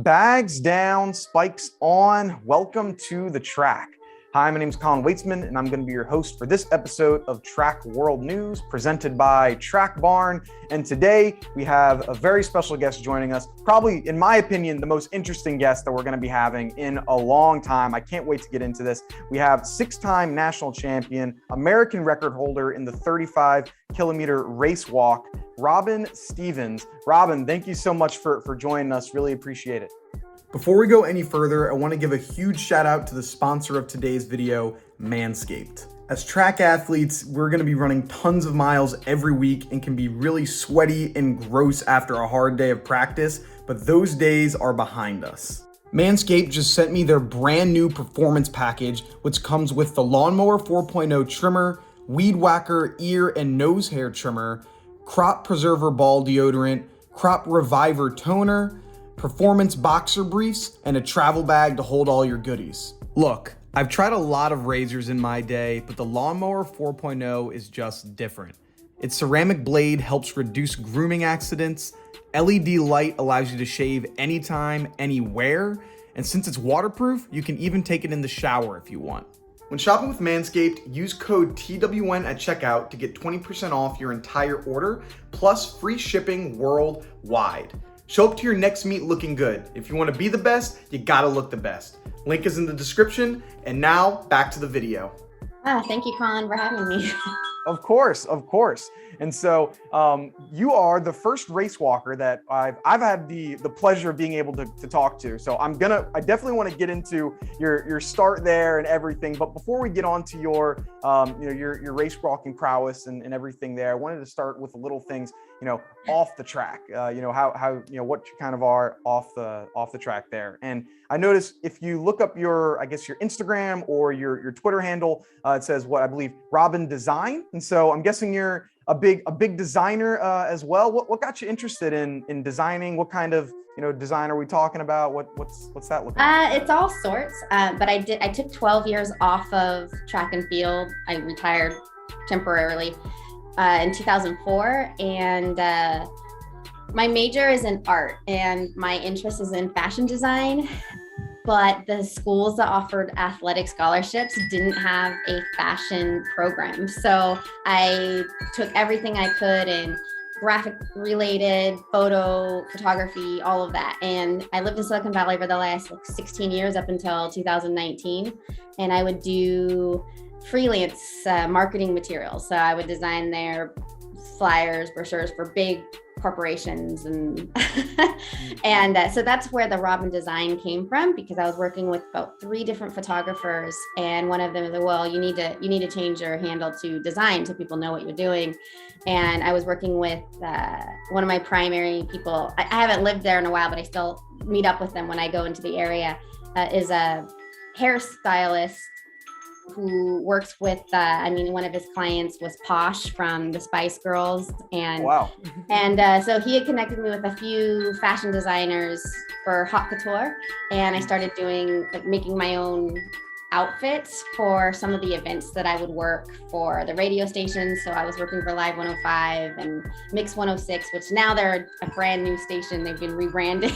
Bags down, spikes on. Welcome to the track. Hi, my name is Colin Waitsman, and I'm going to be your host for this episode of Track World News presented by Track Barn. And today we have a very special guest joining us, probably, in my opinion, the most interesting guest that we're going to be having in a long time. I can't wait to get into this. We have six-time national champion, American record holder in the 35-kilometer race walk, Robyn Stevens. Robyn, thank you so much for joining us. Really appreciate it. Before we go any further, I want to give a huge shout out to the sponsor of today's video, Manscaped. As track athletes, we're going to be running tons of miles every week and can be really sweaty and gross after a hard day of practice, but those days are behind us. Manscaped just sent me their brand new performance package, which comes with the Lawnmower 4.0 trimmer, Weed Whacker ear and nose hair trimmer, Crop Preserver ball deodorant, Crop Reviver toner, performance boxer briefs, and a travel bag to hold all your goodies. Look, I've tried a lot of razors in my day, but the Lawnmower 4.0 is just different. Its ceramic blade helps reduce grooming accidents, LED light allows you to shave anytime, anywhere, and since it's waterproof, you can even take it in the shower if you want. When shopping with Manscaped, use code TWN at checkout to get 20% off your entire order, plus free shipping worldwide. Show up to your next meet looking good. If you want to be the best, you gotta look the best. Link is in the description, and now back to the video. Thank you, Colin, for having me. Of course. And so you are the first race walker that I've had the pleasure of being able to talk to. So I definitely want to get into your start there and everything. But before we get on to your race walking prowess and everything there, I wanted to start with the little things, off the track, how what you kind of are off the track there. And I noticed if you look up your Instagram or your Twitter handle, it says what I believe Robyn Design. And so I'm guessing you're a big designer as well. What got you interested in designing? What kind of design are we talking about? What's that looking like? It's all sorts, but I took 12 years off of track and field. I retired temporarily in 2004, and my major is in art and my interest is in fashion design, but the schools that offered athletic scholarships didn't have a fashion program. So I took everything I could in graphic related, photo, photography, all of that. And I lived in Silicon Valley for the last 16 years up until 2019. And I would do freelance marketing materials. So I would design their flyers, brochures for big corporations, and so that's where the Robyn Design came from, because I was working with about 3 different photographers, and one of them was like, well, you need to change your handle to design so people know what you're doing. And I was working with one of my primary people. I haven't lived there in a while, but I still meet up with them when I go into the area, is a hairstylist who works with, one of his clients was Posh from the Spice Girls. And wow. And so he had connected me with a few fashion designers for haute couture. And I started making my own outfits for some of the events that I would work for the radio stations. So I was working for Live 105 and Mix 106, which now they're a brand new station. They've been rebranded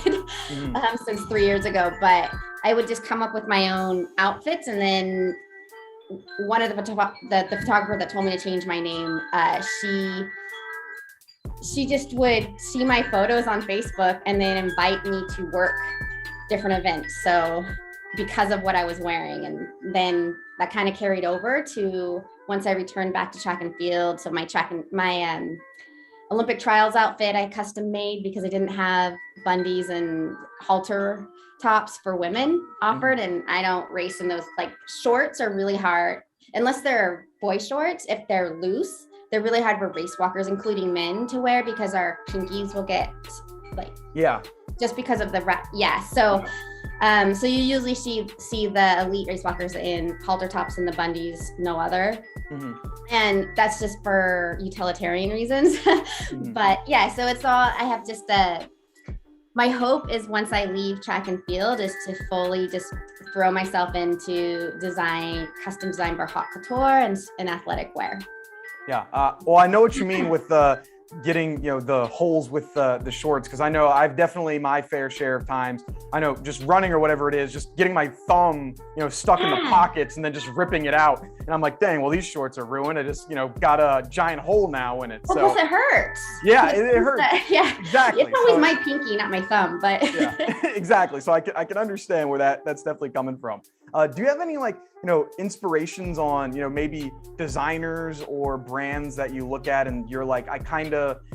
since 3 years ago. But I would just come up with my own outfits, and then one of the photographer that told me to change my name, she just would see my photos on Facebook and then invite me to work different events. So because of what I was wearing, and then that kind of carried over to once I returned back to track and field. So my Olympic trials outfit I custom made because I didn't have bundies and halter tops for women offered, and I don't race in those. Shorts are really hard unless they're boy shorts. If they're loose, they're really hard for race walkers, including men, to wear because our pinkies will get just because of the so you usually see the elite race walkers in halter tops and the bundies, no other. And that's just for utilitarian reasons. But so it's all, I have just my hope is once I leave track and field is to fully just throw myself into custom design for haute couture and athletic wear. Yeah. Well, I know what you mean with the getting, the holes with the shorts. Cause I know I've definitely my fair share of times, I know just running or whatever it is, just getting my thumb, stuck in the pockets and then just ripping it out. And I'm like, dang, well, these shorts are ruined. I just, got a giant hole now in it. Well, So because it hurts. yeah, it hurts. Yeah, Exactly. it's always my pinky, not my thumb, but yeah, exactly. So I can understand where that's definitely coming from. Do you have any inspirations on, maybe designers or brands that you look at and you're like,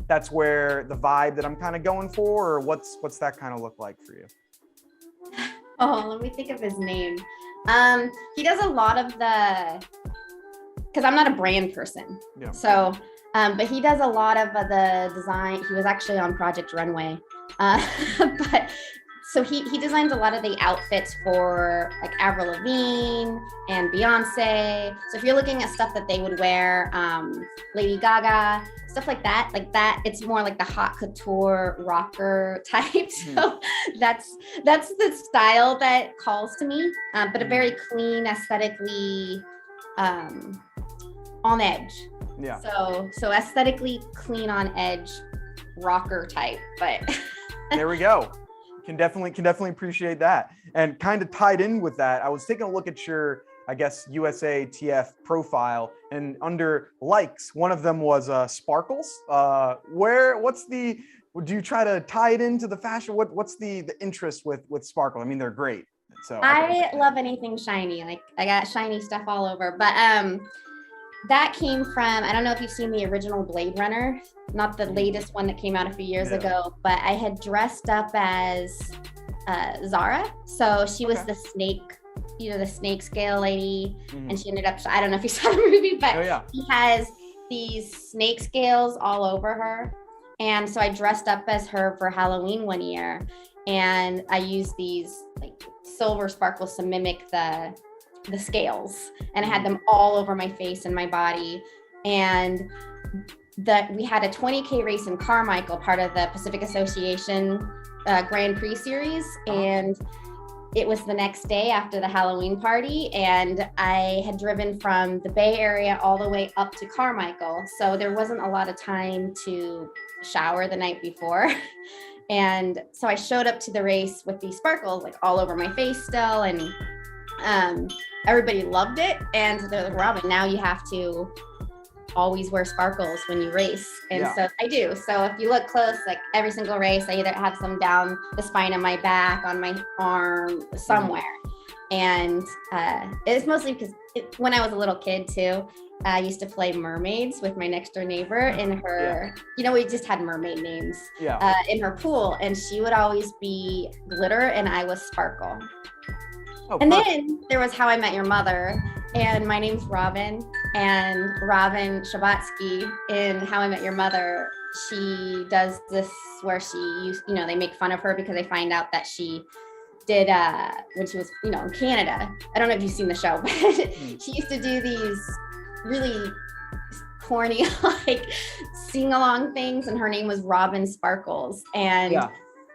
that's where the vibe that I'm kind of going for, or what's that kind of look like for you? oh, let me think of his name. He does a lot of because I'm not a brand person. Yeah. So, but he does a lot of the design. He was actually on Project Runway. But so he designs a lot of the outfits for like Avril Lavigne and Beyonce. So if you're looking at stuff that they would wear, Lady Gaga, stuff like that, it's more like the haute couture rocker type. So that's the style that calls to me, but a very clean, aesthetically on edge. Yeah. So aesthetically clean on edge rocker type, but there we go. Can definitely appreciate that. And kind of tied in with that, I was taking a look at your, I guess, USA TF profile, and under likes, one of them was sparkles. Do you try to tie it into the fashion? What's the interest with sparkle? I mean, they're great. So I love anything shiny. Like I got shiny stuff all over, but that came from, I don't know if you've seen the original Blade Runner, not the latest one that came out a few years ago, but I had dressed up as Zara. So she was the snake, the snake scale lady. And she ended up, I don't know if you saw the movie, but she has these snake scales all over her. And so I dressed up as her for Halloween one year. And I used these like silver sparkles to mimic the scales, and I had them all over my face and my body. And we had a 20K race in Carmichael, part of the Pacific Association Grand Prix series, and it was the next day after the Halloween party, and I had driven from the Bay Area all the way up to Carmichael, so there wasn't a lot of time to shower the night before. And so I showed up to the race with these sparkles like all over my face still, and everybody loved it. And they're like, Robyn, now you have to always wear sparkles when you race. And so I do. So if you look close, like every single race, I either have some down the spine of my back, on my arm, somewhere. And it's mostly because when I was a little kid too, I used to play mermaids with my next door neighbor in her, we just had mermaid names in her pool. And she would always be glitter and I was sparkle. And then there was How I Met Your Mother, and my name's Robyn, and Robyn Shabatsky in How I Met Your Mother, she does this where they make fun of her because they find out that she did when she was, in Canada. I don't know if you've seen the show, but she used to do these really corny, like sing-along things, and her name was Robyn Sparkles. And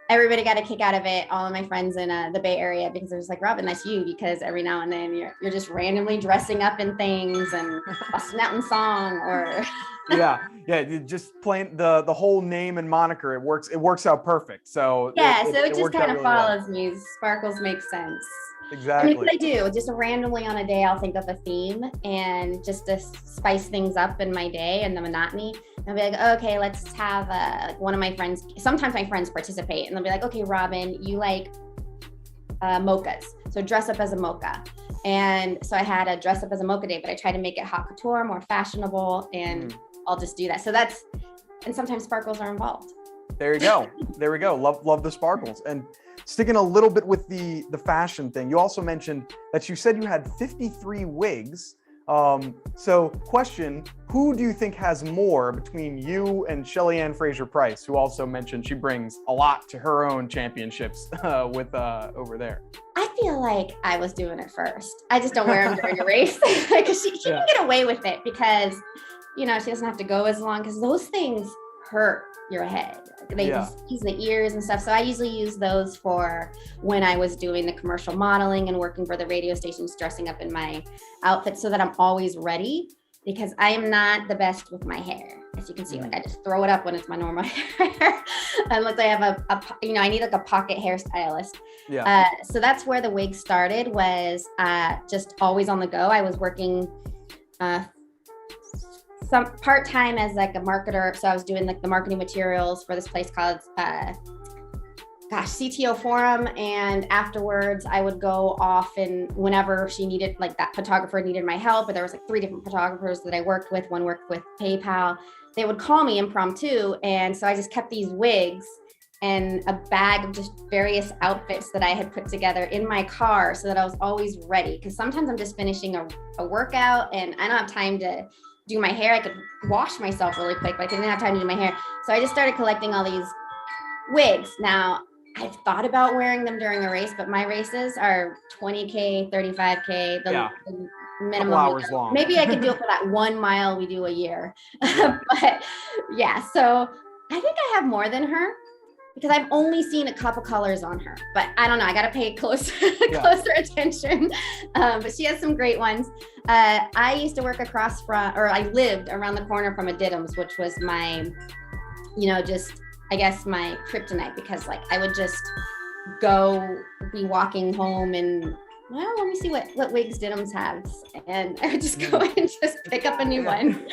everybody got a kick out of it, all of my friends in the Bay Area, because it was like, Robyn, that's you, because every now and then you're just randomly dressing up in things and busting out in song, or just playing the whole name and moniker. It works out perfect. So it just kind of follows me. Sparkles make sense. Exactly. I mean, what I do, just randomly on a day, I'll think of a theme, and just to spice things up in my day and the monotony, I'll be like, okay, let's have like one of my friends, sometimes my friends participate, and they'll be like, okay, Robyn, you like mochas, so dress up as a mocha. And so I had a dress up as a mocha day, but I try to make it haute couture, more fashionable, and I'll just do that. So and sometimes sparkles are involved. There you go. There we go. Love the sparkles. And sticking a little bit with the fashion thing, you also mentioned that you said you had 53 wigs. So question, who do you think has more between you and Shelly Ann Fraser-Price, who also mentioned she brings a lot to her own championships with over there? I feel like I was doing it first. I just don't wear them during a race because she can get away with it because, she doesn't have to go as long, because those things hurt your head. They use the ears and stuff. So I usually use those for when I was doing the commercial modeling and working for the radio stations, dressing up in my outfit so that I'm always ready. because I am not the best with my hair. As you can see, like I just throw it up when it's my normal hair. Unless I have I need like a pocket hairstylist. Yeah. So that's where the wig started, was just always on the go. I was working some part-time as like a marketer. So I was doing like the marketing materials for this place called CTO Forum, and afterwards I would go off, and whenever she needed, like that photographer needed my help, or there was like 3 different photographers that I worked with, one worked with PayPal, they would call me impromptu. And so I just kept these wigs and a bag of just various outfits that I had put together in my car, so that I was always ready. Because sometimes I'm just finishing a workout and I don't have time to do my hair. I could wash myself really quick, but I didn't have time to do my hair. So I just started collecting all these wigs. Now, I've thought about wearing them during a race, but my races are 20K, 35K, the minimum. Couple hours long. Maybe I could do it for that 1 mile we do a year. But yeah, so I think I have more than her, because I've only seen a couple colors on her, but I don't know. I got to pay closer attention. But she has some great ones. I used to work I lived around the corner from a Diddums, which was my, I guess my kryptonite, because like I would just be walking home and, well, let me see what wigs Diddums has. And I would just go and just pick up a new one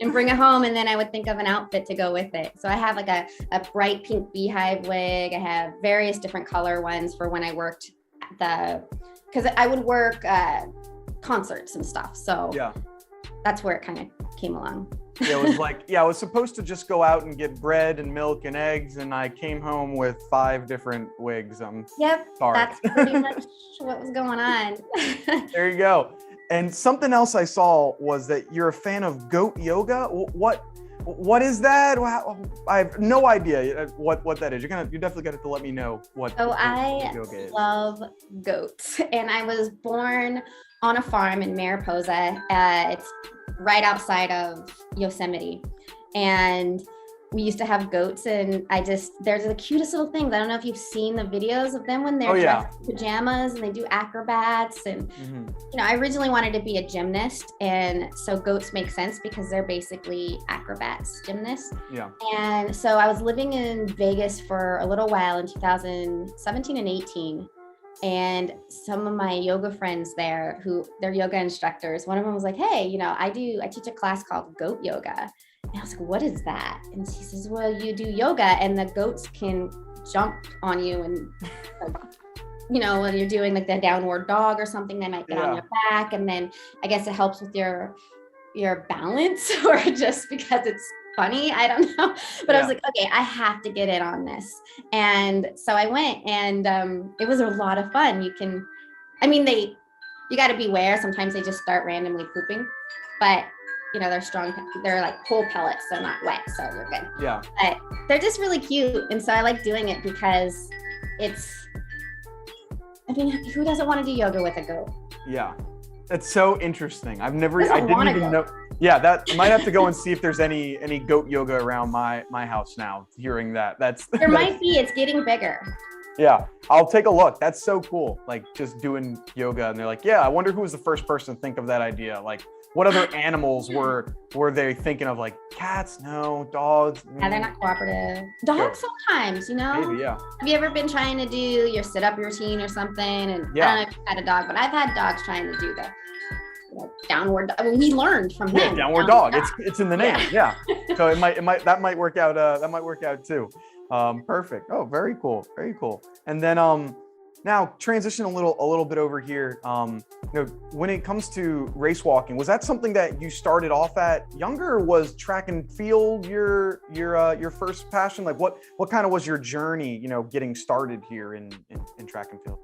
and bring it home. And then I would think of an outfit to go with it. So I have like a bright pink beehive wig. I have various different color ones for when I worked because I would work concerts and stuff. So that's where it kind of came along. It was like, I was supposed to just go out and get bread and milk and eggs, and I came home with 5 different wigs. Yep, sorry. That's pretty much what was going on. There you go. And something else I saw was that you're a fan of goat yoga. What is that? I have no idea what that is. You definitely got to let me know what. So I yoga is. Love goats, and I was born on a farm in Mariposa. It's right outside of Yosemite, and we used to have goats, and they're the cutest little things. I don't know if you've seen the videos of them when they're dressed in pajamas and they do acrobats. And I originally wanted to be a gymnast, and so goats make sense because they're basically acrobats, gymnasts. Yeah. And so I was living in Vegas for a little while in 2017 and 18. And some of my yoga friends there, who they're yoga instructors, one of them was like, hey, I teach a class called goat yoga. And I was like, what is that? And she says, well, you do yoga and the goats can jump on you. And, when you're doing like the downward dog or something, they might get on your back. And then I guess it helps with your balance, or just because it's funny. I don't know. But I was like, okay, I have to get in on this. And so I went, and it was a lot of fun. You got to beware. Sometimes they just start randomly pooping, but they're strong. They're like whole pellets, so not wet. So you're good. Yeah. But they're just really cute. And so I like doing it because who doesn't want to do yoga with a goat? Yeah. That's so interesting. I didn't even know. Yeah, that I might have to go and see if there's any goat yoga around my house now. Hearing that, there might be. It's getting bigger. Yeah, I'll take a look. That's so cool. Like just doing yoga, and they're like, I wonder who was the first person to think of that idea. Like, what other animals were they thinking of? Like cats? No, dogs. Yeah, they're not cooperative. Dogs sometimes, Maybe, yeah. Have you ever been trying to do your sit-up routine or something? And I don't know if you've had a dog, but I've had dogs trying to do the downward. We learned from them. Yeah, downward dog. It's in the name. Yeah. So that might work out. That might work out too. Perfect. Oh, very cool. Very cool. And then now transition a little bit over here. When it comes to race walking, was that something that you started off at younger, or was track and field your first passion? Like what kind of was your journey, getting started here in track and field?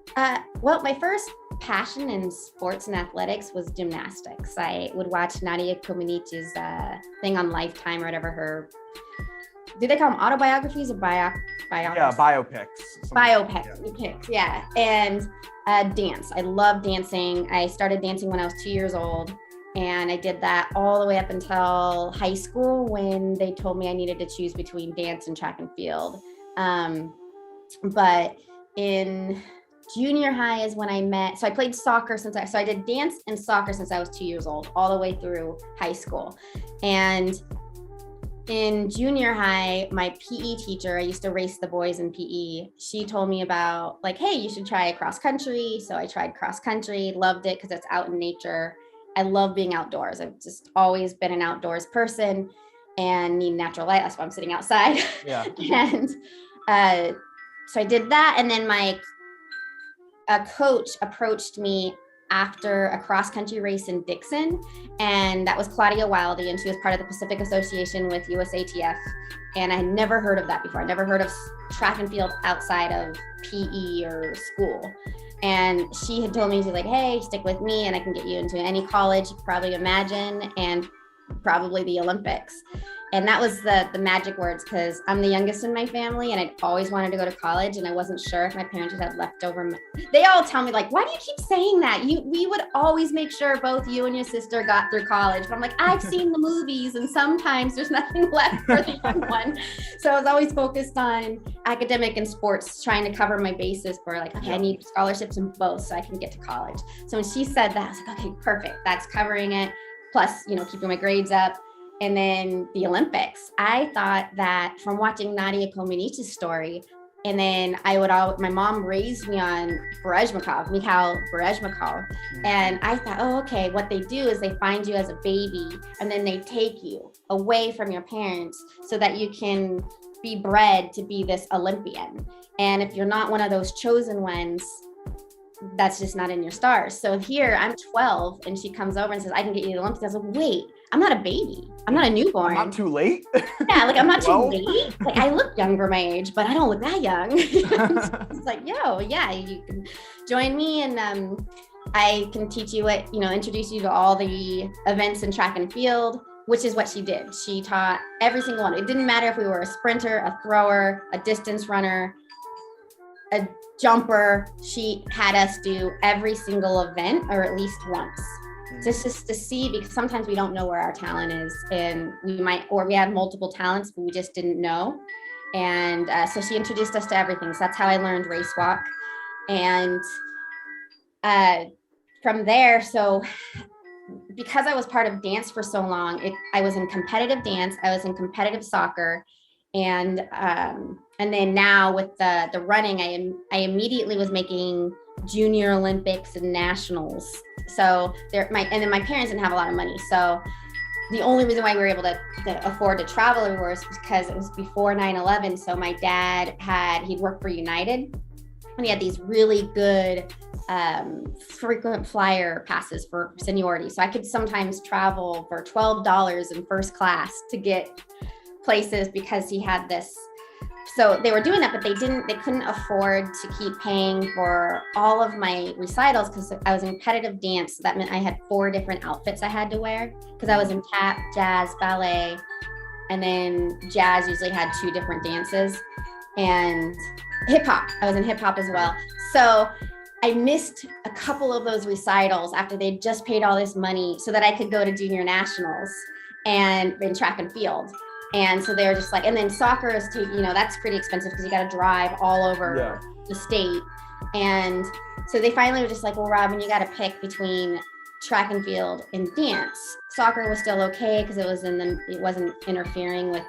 Well, my first passion in sports and athletics was gymnastics. I would watch Nadia Comaneci's thing on Lifetime or whatever do they call them autobiographies or biographies? Yeah, biopics. Biopics, yeah. And dance. I love dancing. I started dancing when I was 2 years old. And I did that all the way up until high school, when they told me I needed to choose between dance and track and field. But in Junior high is when I met, so I played soccer so I did dance and soccer since I was 2 years old, all the way through high school. And in junior high, my PE teacher, I used to race the boys in PE. She told me about like, hey, you should try cross country. So I tried cross country, loved it because it's out in nature. I love being outdoors. I've just always been an outdoors person and need natural light. That's why I'm sitting outside. Yeah. And so I did that. And then a coach approached me after a cross country race in Dixon. And that was Claudia Wildy. And she was part of the Pacific Association with USATF. And I had never heard of that before. I never heard of track and field outside of PE or school. And she had told me, she's like, hey, stick with me and I can get you into any college you could probably imagine, and probably the Olympics. And that was the magic words, because I'm the youngest in my family and I'd always wanted to go to college, and I wasn't sure if my parents would have leftover. They all tell me like, why do you keep saying that? We would always make sure both you and your sister got through college. But I'm like, I've seen the movies and sometimes there's nothing left for the young one. So I was always focused on academic and sports, trying to cover my bases for like, okay, I need scholarships in both so I can get to college. So when she said that, I was like, okay, perfect. That's covering it. Plus, keeping my grades up. And then the Olympics, I thought that from watching Nadia Comaneci's story, and then my mom raised me on Mikhail Berezhmakov. And I thought, oh, okay, what they do is they find you as a baby and then they take you away from your parents so that you can be bred to be this Olympian. And if you're not one of those chosen ones, that's just not in your stars. So here I'm 12 and she comes over and says, I can get you to the Olympics. I was like, wait, I'm not a baby. I'm not a newborn. I'm not too late. Yeah, like I'm not too late. Like I look young for my age, but I don't look that young. It's like, yeah, you can join me and I can teach you introduce you to all the events in track and field, which is what she did. She taught every single one. It didn't matter if we were a sprinter, a thrower, a distance runner, a jumper. She had us do every single event, or at least once. Just to see, because sometimes we don't know where our talent is, and we had multiple talents, but we just didn't know. And so she introduced us to everything. So that's how I learned race walk. And from there, so because I was part of dance for so long, I was in competitive dance, I was in competitive soccer, and then now with the running, I immediately was making junior Olympics and nationals. So my parents didn't have a lot of money. So the only reason why we were able to afford to travel everywhere is because it was before 9/11. So my dad he'd worked for United, and he had these really good frequent flyer passes for seniority. So I could sometimes travel for $12 in first class to get places because he had this. So they were doing that, but they couldn't afford to keep paying for all of my recitals because I was in competitive dance. So that meant I had 4 different outfits I had to wear because I was in tap, jazz, ballet, and then jazz usually had 2 different dances, and hip hop. I was in hip hop as well. So I missed a couple of those recitals after they'd just paid all this money so that I could go to junior nationals and in track and field. And so they were just like, and then soccer is too, that's pretty expensive because you got to drive all over the state. And so they finally were just like, well, Robyn, you got to pick between track and field and dance. Soccer was still okay because it wasn't interfering with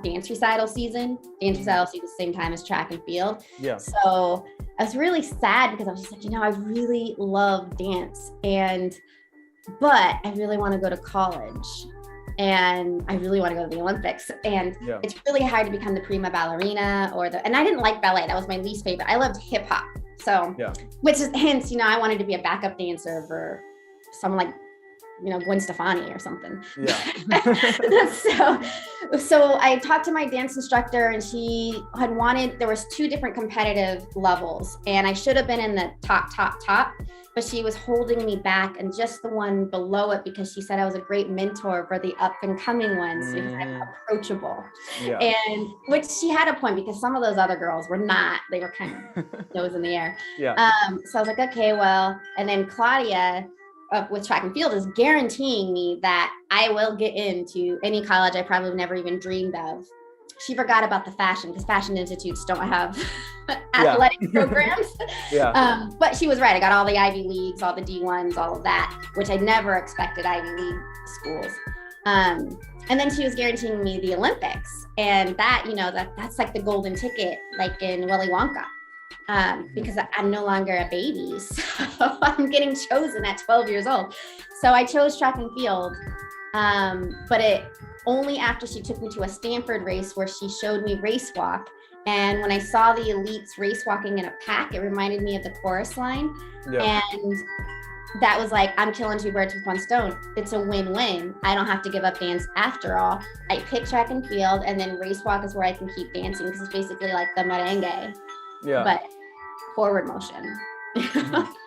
dance recital season. Dance recital season the same time as track and field. Yeah. So I was really sad because I was just like, I really love dance, but I really want to go to college. And I really want to go to the Olympics. And it's really hard to become the prima ballerina and I didn't like ballet. That was my least favorite. I loved hip hop. So, which is hence, I wanted to be a backup dancer for someone like, Gwen Stefani or something. Yeah. So I talked to my dance instructor and she there was 2 different competitive levels and I should have been in the top, but she was holding me back and just the one below it because she said I was a great mentor for the up and coming ones because I'm approachable. Yeah. And which she had a point because some of those other girls were not, they were kind of nose in the air. Yeah. So I was like, okay, well, and then Claudia with track and field is guaranteeing me that I will get into any college I probably never even dreamed of. she forgot about the fashion, because fashion institutes don't have athletic programs. But she was right. I got all the Ivy Leagues, all the D1s, all of that, which I never expected Ivy League schools. And then she was guaranteeing me the Olympics. And that, that's like the golden ticket, like in Willy Wonka. Because I'm no longer a baby. So I'm getting chosen at 12 years old. So I chose track and field. But it only after she took me to a Stanford race where she showed me race walk. And when I saw the elites race walking in a pack, it reminded me of the chorus line. And that was like, I'm killing two birds with one stone. It's a win-win. I don't have to give up dance after all. I pick track and field, and then race walk is where I can keep dancing, because it's basically like the merengue, but forward motion.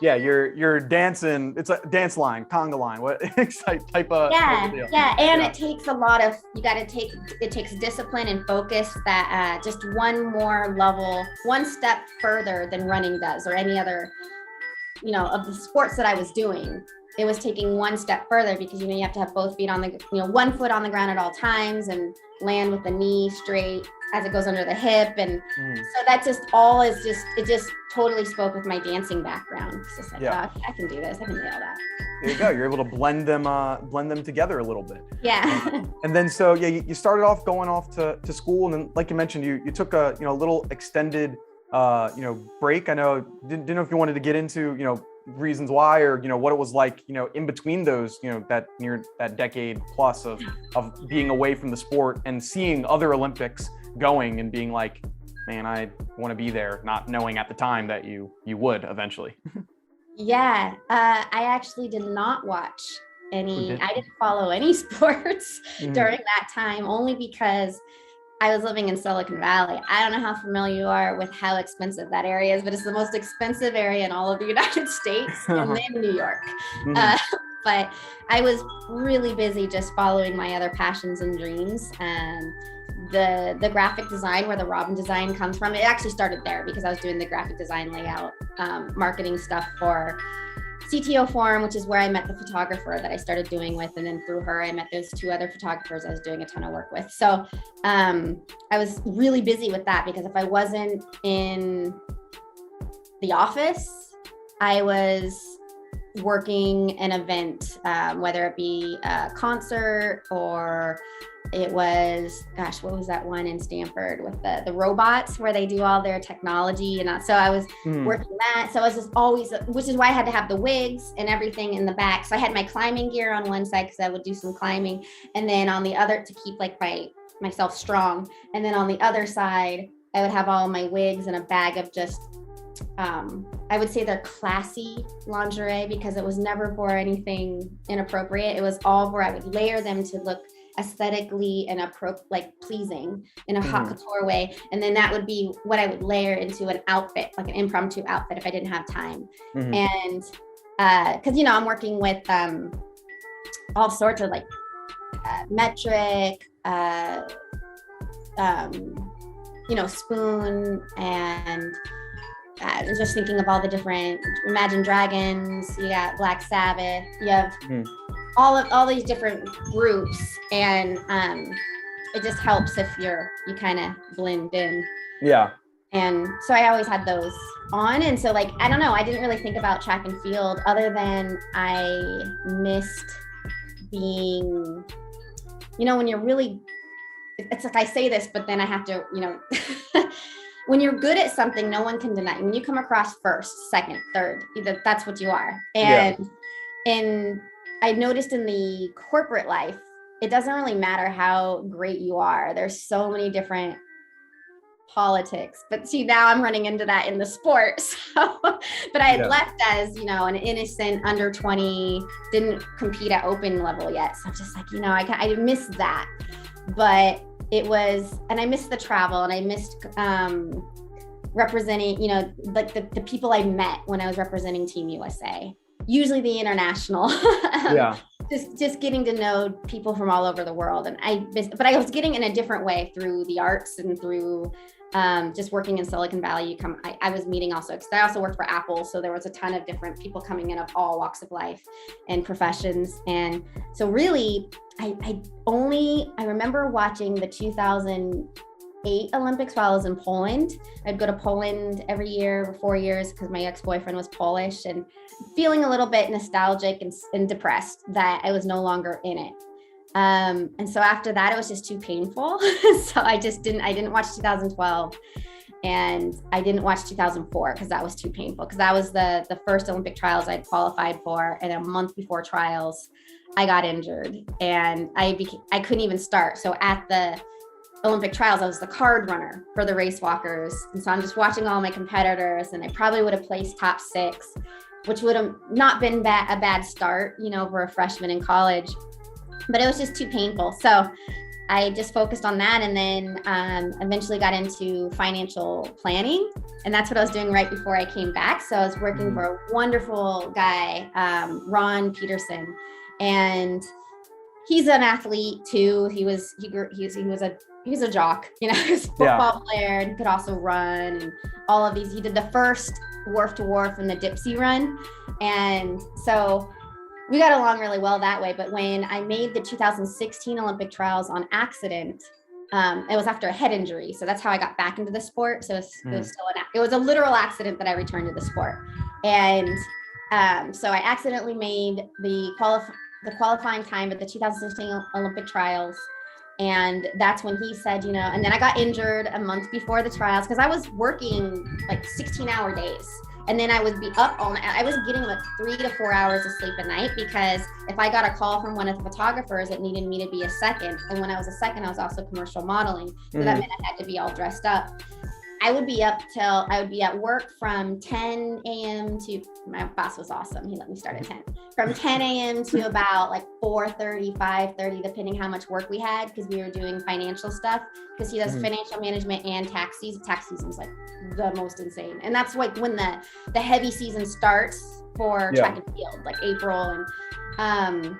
You're dancing. It's a dance line, conga line. What type of deal? And it takes a lot of, it takes discipline and focus that just one more level, one step further than running does, or any other, of the sports that I was doing. It was taking one step further, because you have to have both feet on the, one foot on the ground at all times, and land with the knee straight as it goes under the hip. And so that it just totally spoke with my dancing background. It's just like, I can do this. I can nail that. There you go. You're able to blend them together a little bit. Yeah. And then, so you started off going off to school, and then, like you mentioned, you took a little extended break. I didn't know if you wanted to get into reasons why, or what it was like in between those that decade plus of being away from the sport and seeing other Olympics going and being like, man, I want to be there, not knowing at the time that you would eventually. I actually did not watch any. I didn't follow any sports during that time, only because I was living in Silicon Valley. I don't know how familiar you are with how expensive that area is, but it's the most expensive area in all of the United States, and then New York. But I was really busy just following my other passions and dreams. The graphic design, where the Robyn design comes from, it actually started there, because I was doing the graphic design layout, marketing stuff for CTO Forum, which is where I met the photographer that I started doing with. And then through her, I met those two other photographers I was doing a ton of work with. So I was really busy with that, because if I wasn't in the office, I was working an event, whether it be a concert, or it was, what was that one in Stanford with the robots, where they do all their technology, and so I was working that. So I was just always, which is why I had to have the wigs and everything in the back. So I had my climbing gear on one side, because I would do some climbing, and then on the other, to keep like myself strong. And then on the other side, I would have all my wigs and a bag of just, I would say they're classy lingerie, because it was never for anything inappropriate. It was all where I would layer them to look aesthetically and pleasing in a hot couture way. And then that would be what I would layer into an outfit, like an impromptu outfit, if I didn't have time. And because I'm working with all sorts of metric, spoon, and just thinking of all the different Imagine Dragons. You got Black Sabbath. You have all these different groups, and it just helps if you kind of blend in. And so I always had those on, and so I don't know, I didn't really think about track and field, other than I missed being, when you're really, it's like I say this, but then I have to, when you're good at something, no one can deny. When you come across first, second, third, that's what you are. And I noticed in the corporate life, it doesn't really matter how great you are. There's so many different politics, but see, now I'm running into that in the sport. So, but I had left as, an innocent under 20, didn't compete at open level yet. So I'm just like, I missed that, but it was, and I missed the travel, and I missed representing, the people I met when I was representing Team USA. Usually the international, just getting to know people from all over the world. And but I was getting in a different way through the arts and through just working in Silicon Valley. I was meeting also, because I also worked for Apple. So there was a ton of different people coming in of all walks of life and professions. And so really, I remember watching the 2000 8 Olympics while I was in Poland. I'd go to Poland every year for 4 years because my ex-boyfriend was Polish, and feeling a little bit nostalgic and depressed that I was no longer in it. And so after that, it was just too painful. So I didn't watch 2012, and I didn't watch 2004 because that was too painful, because that was the first Olympic trials I'd qualified for. And a month before trials, I got injured and I couldn't even start. So at the Olympic trials, I was the card runner for the race walkers. And so I'm just watching all my competitors, and I probably would have placed top 6, which would have not been a bad start, for a freshman in college, but it was just too painful. So I just focused on that, and then eventually got into financial planning. And that's what I was doing right before I came back. So I was working for a wonderful guy, Ron Peterson, and he's an athlete too. He was a jock, he was a football player, and he could also run and all of these. He did the first wharf to wharf and the Dipsy run. And so we got along really well that way. But when I made the 2016 Olympic trials on accident, it was after a head injury. So that's how I got back into the sport. So it was a literal accident that I returned to the sport. And so I accidentally made the qualifying time at the 2016 Olympic trials. And that's when he said, and then I got injured a month before the trials because I was working like 16-hour days. And then I would be up all night. I was getting like 3 to 4 hours of sleep a night, because if I got a call from one of the photographers, it needed me to be a second. And when I was a second, I was also commercial modeling. So that meant I had to be all dressed up. I would be at work from 10 a.m. to, my boss was awesome. He let me start at 10. From 10 a.m. to about like 4:30, 5:30, depending how much work we had, because we were doing financial stuff, because he does financial management and tax season. Tax season's like the most insane. And that's like when the heavy season starts for track and field, like April. And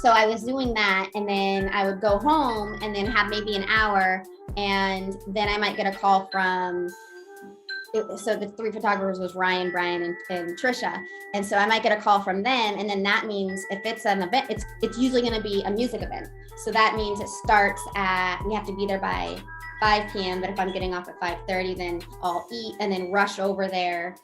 so I was doing that, and then I would go home and then have maybe an hour, and then I might get a call from, so the 3 photographers was Ryan, Brian, and Trisha. And so I might get a call from them. And then that means if it's an event, it's usually going to be a music event. So that means it starts we have to be there by 5 p.m. But if I'm getting off at 5:30, then I'll eat and then rush over there.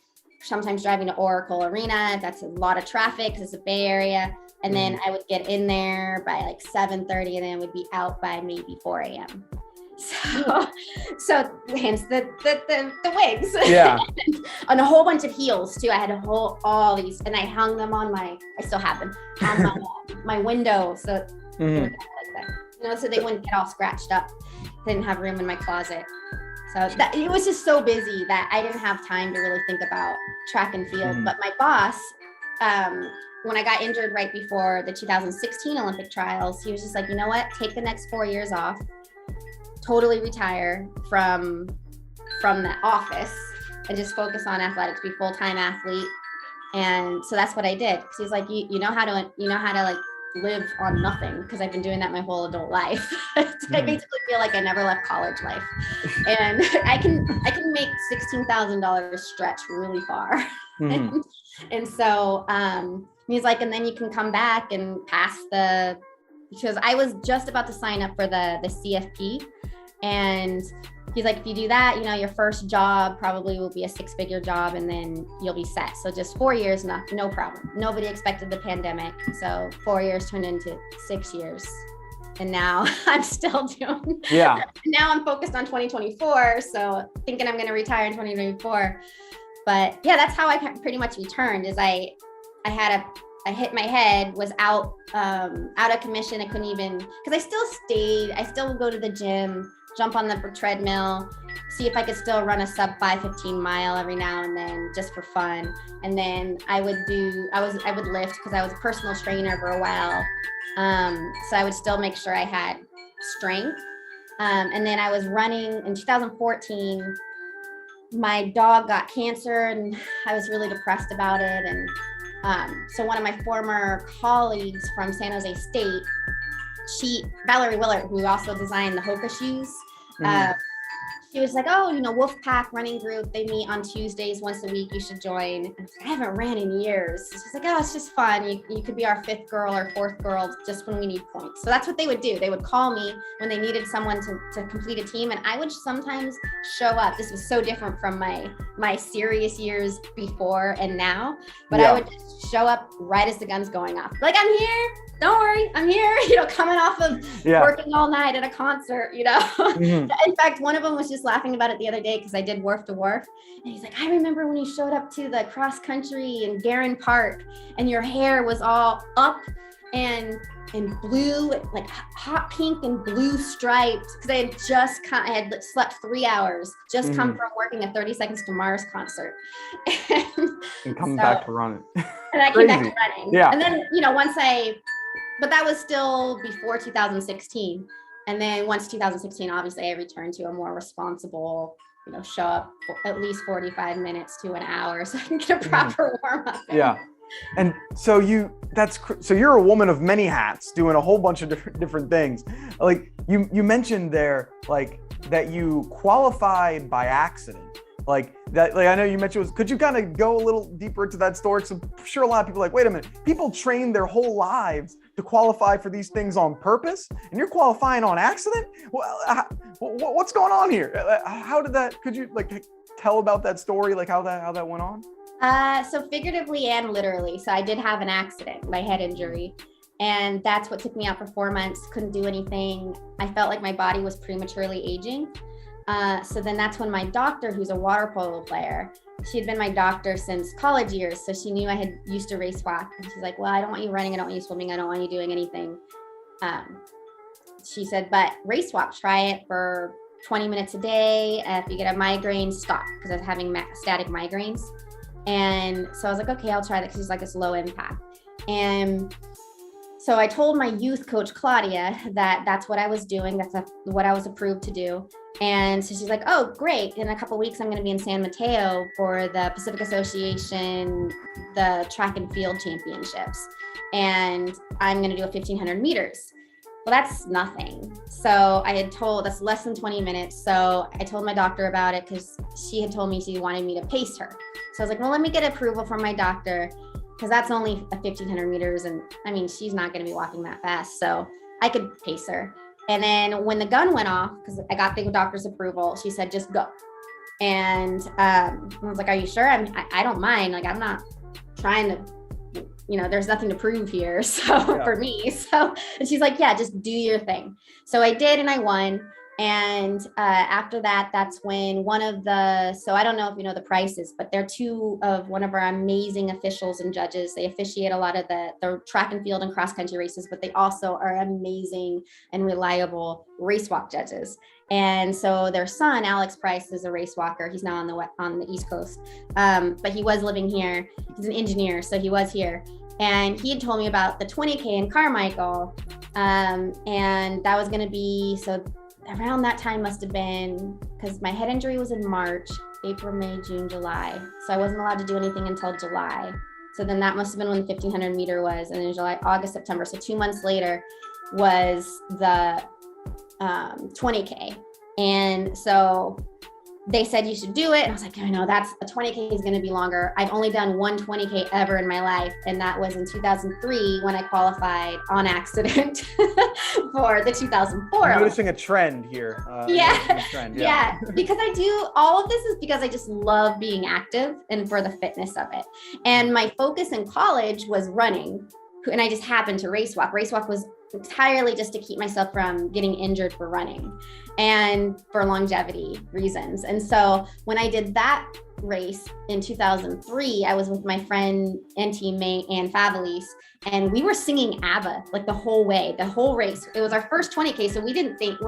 Sometimes driving to Oracle Arena. That's a lot of traffic because it's a Bay Area. And then I would get in there by like 7:30, and then would be out by maybe 4 a.m. So hence the wigs. Yeah. And a whole bunch of heels too. I had all these, and I hung them on I still have them on my window. So they would like that, so they wouldn't get all scratched up. Didn't have room in my closet. So it was just so busy that I didn't have time to really think about track and field. But my boss, when I got injured right before the 2016 Olympic trials, he was just like, you know what, take the next 4 years off, totally retire from the office and just focus on athletics, be full-time athlete. And so that's what I did. Cause he's like, you know how to like live on nothing, because I've been doing that my whole adult life. I basically feel like I never left college life, and I can make $16,000 stretch really far. And so he's like, and then you can come back and pass because I was just about to sign up for the CFP, and he's like, if you do that, your first job probably will be a 6-figure job, and then you'll be set. So just 4 years, no problem. Nobody expected the pandemic. So 4 years turned into 6 years. And now I'm still doing, now I'm focused on 2024. So thinking I'm going to retire in 2024. But yeah, that's how I pretty much returned, is I hit my head, was out of commission. I couldn't even, because I still would go to the gym, jump on the treadmill, see if I could still run a sub 5:15 mile every now and then, just for fun. And then I would lift, because I was a personal trainer for a while. So I would still make sure I had strength. And then I was running in 2014. My dog got cancer, and I was really depressed about it. And so one of my former colleagues from San Jose State, Valerie Willard, who also designed the Hoka shoes, she was like, oh, Wolfpack running group. They meet on Tuesdays once a week. You should join. And I was like, I haven't ran in years. She's like, oh, it's just fun. You could be our 5th girl or 4th girl just when we need points. So that's what they would do. They would call me when they needed someone to complete a team. And I would sometimes show up. This was so different from my serious years before and now. But I would just show up right as the gun's going off. Like, I'm here. Don't worry, I'm here, coming off of working all night at a concert, Mm-hmm. In fact, one of them was just laughing about it the other day because I did Wharf to Wharf. And he's like, I remember when you showed up to the cross country in Garin Park and your hair was all up and blue, like hot pink and blue striped. Because I had slept 3 hours, just come from working a 30 Seconds to Mars concert. And coming back to running. And I came back to running. Yeah. And then, but that was still before 2016. And then once 2016, obviously I returned to a more responsible, show up for at least 45 minutes to an hour so I can get a proper warm up. Yeah. And so you're a woman of many hats doing a whole bunch of different things. Like you mentioned there, like that you qualified by accident. Like that, I know you mentioned could you kind of go a little deeper into that story? Because I'm sure a lot of people are like, wait a minute, people train their whole lives to qualify for these things on purpose, and you're qualifying on accident? Well, what's going on here? How did that? Could you tell about that story, like how that went on? So figuratively and literally. So I did have an accident, my head injury, and that's what took me out for 4 months. Couldn't do anything. I felt like my body was prematurely aging. So then that's when my doctor, who's a water polo player, she had been my doctor since college years. So she knew I had used to race walk. And she's like, well, I don't want you running. I don't want you swimming. I don't want you doing anything. She said, but race walk, try it for 20 minutes a day. If you get a migraine, stop. Because I was having static migraines. And so I was like, okay, I'll try that. Because it's like it's low impact. And so I told my youth coach, Claudia, that that's what I was doing. That's what I was approved to do. And so she's like, oh, great. In a couple of weeks, I'm going to be in San Mateo for the Pacific Association, the track and field championships. And I'm going to do a 1,500 meters. Well, that's nothing. So that's less than 20 minutes. So I told my doctor about it because she had told me she wanted me to pace her. So I was like, well, let me get approval from my doctor because that's only a 1,500 meters. And I mean, she's not going to be walking that fast. So I could pace her. And then when the gun went off, because I got the doctor's approval, she said, just go. And I was like, are you sure? I don't mind. Like, I'm not trying to, there's nothing to prove here. So for me, and she's like, yeah, just do your thing. So I did, and I won. And after that, that's when so I don't know if you know the prices, but they're two of one of our amazing officials and judges. They officiate a lot of the track and field and cross country races, but they also are amazing and reliable race walk judges. And so their son, Alex Price, is a race walker. He's now on the East Coast, but he was living here. He's an engineer, so he was here. And he had told me about the 20K in Carmichael, and that was going to be around that time must have been because my head injury was in March, April, May, June, July. So I wasn't allowed to do anything until July. So then that must have been when the 1,500 meter was. And then July, August, September. So 2 months later was the 20K. And so they said you should do it. And I was like, I know that's a 20K is going to be longer. I've only done one 20K ever in my life. And that was in 2003 when I qualified on accident for the 2004. I'm noticing a trend here. Yeah. Because I do all of this is because I just love being active and for the fitness of it. And my focus in college was running. And I just happened to race walk. Race walk was entirely just to keep myself from getting injured for running and for longevity reasons. And so when I did that race in 2003, I was with my friend and teammate Ann Favalise, and we were singing ABBA like the whole race. It was our first 20K, so we didn't think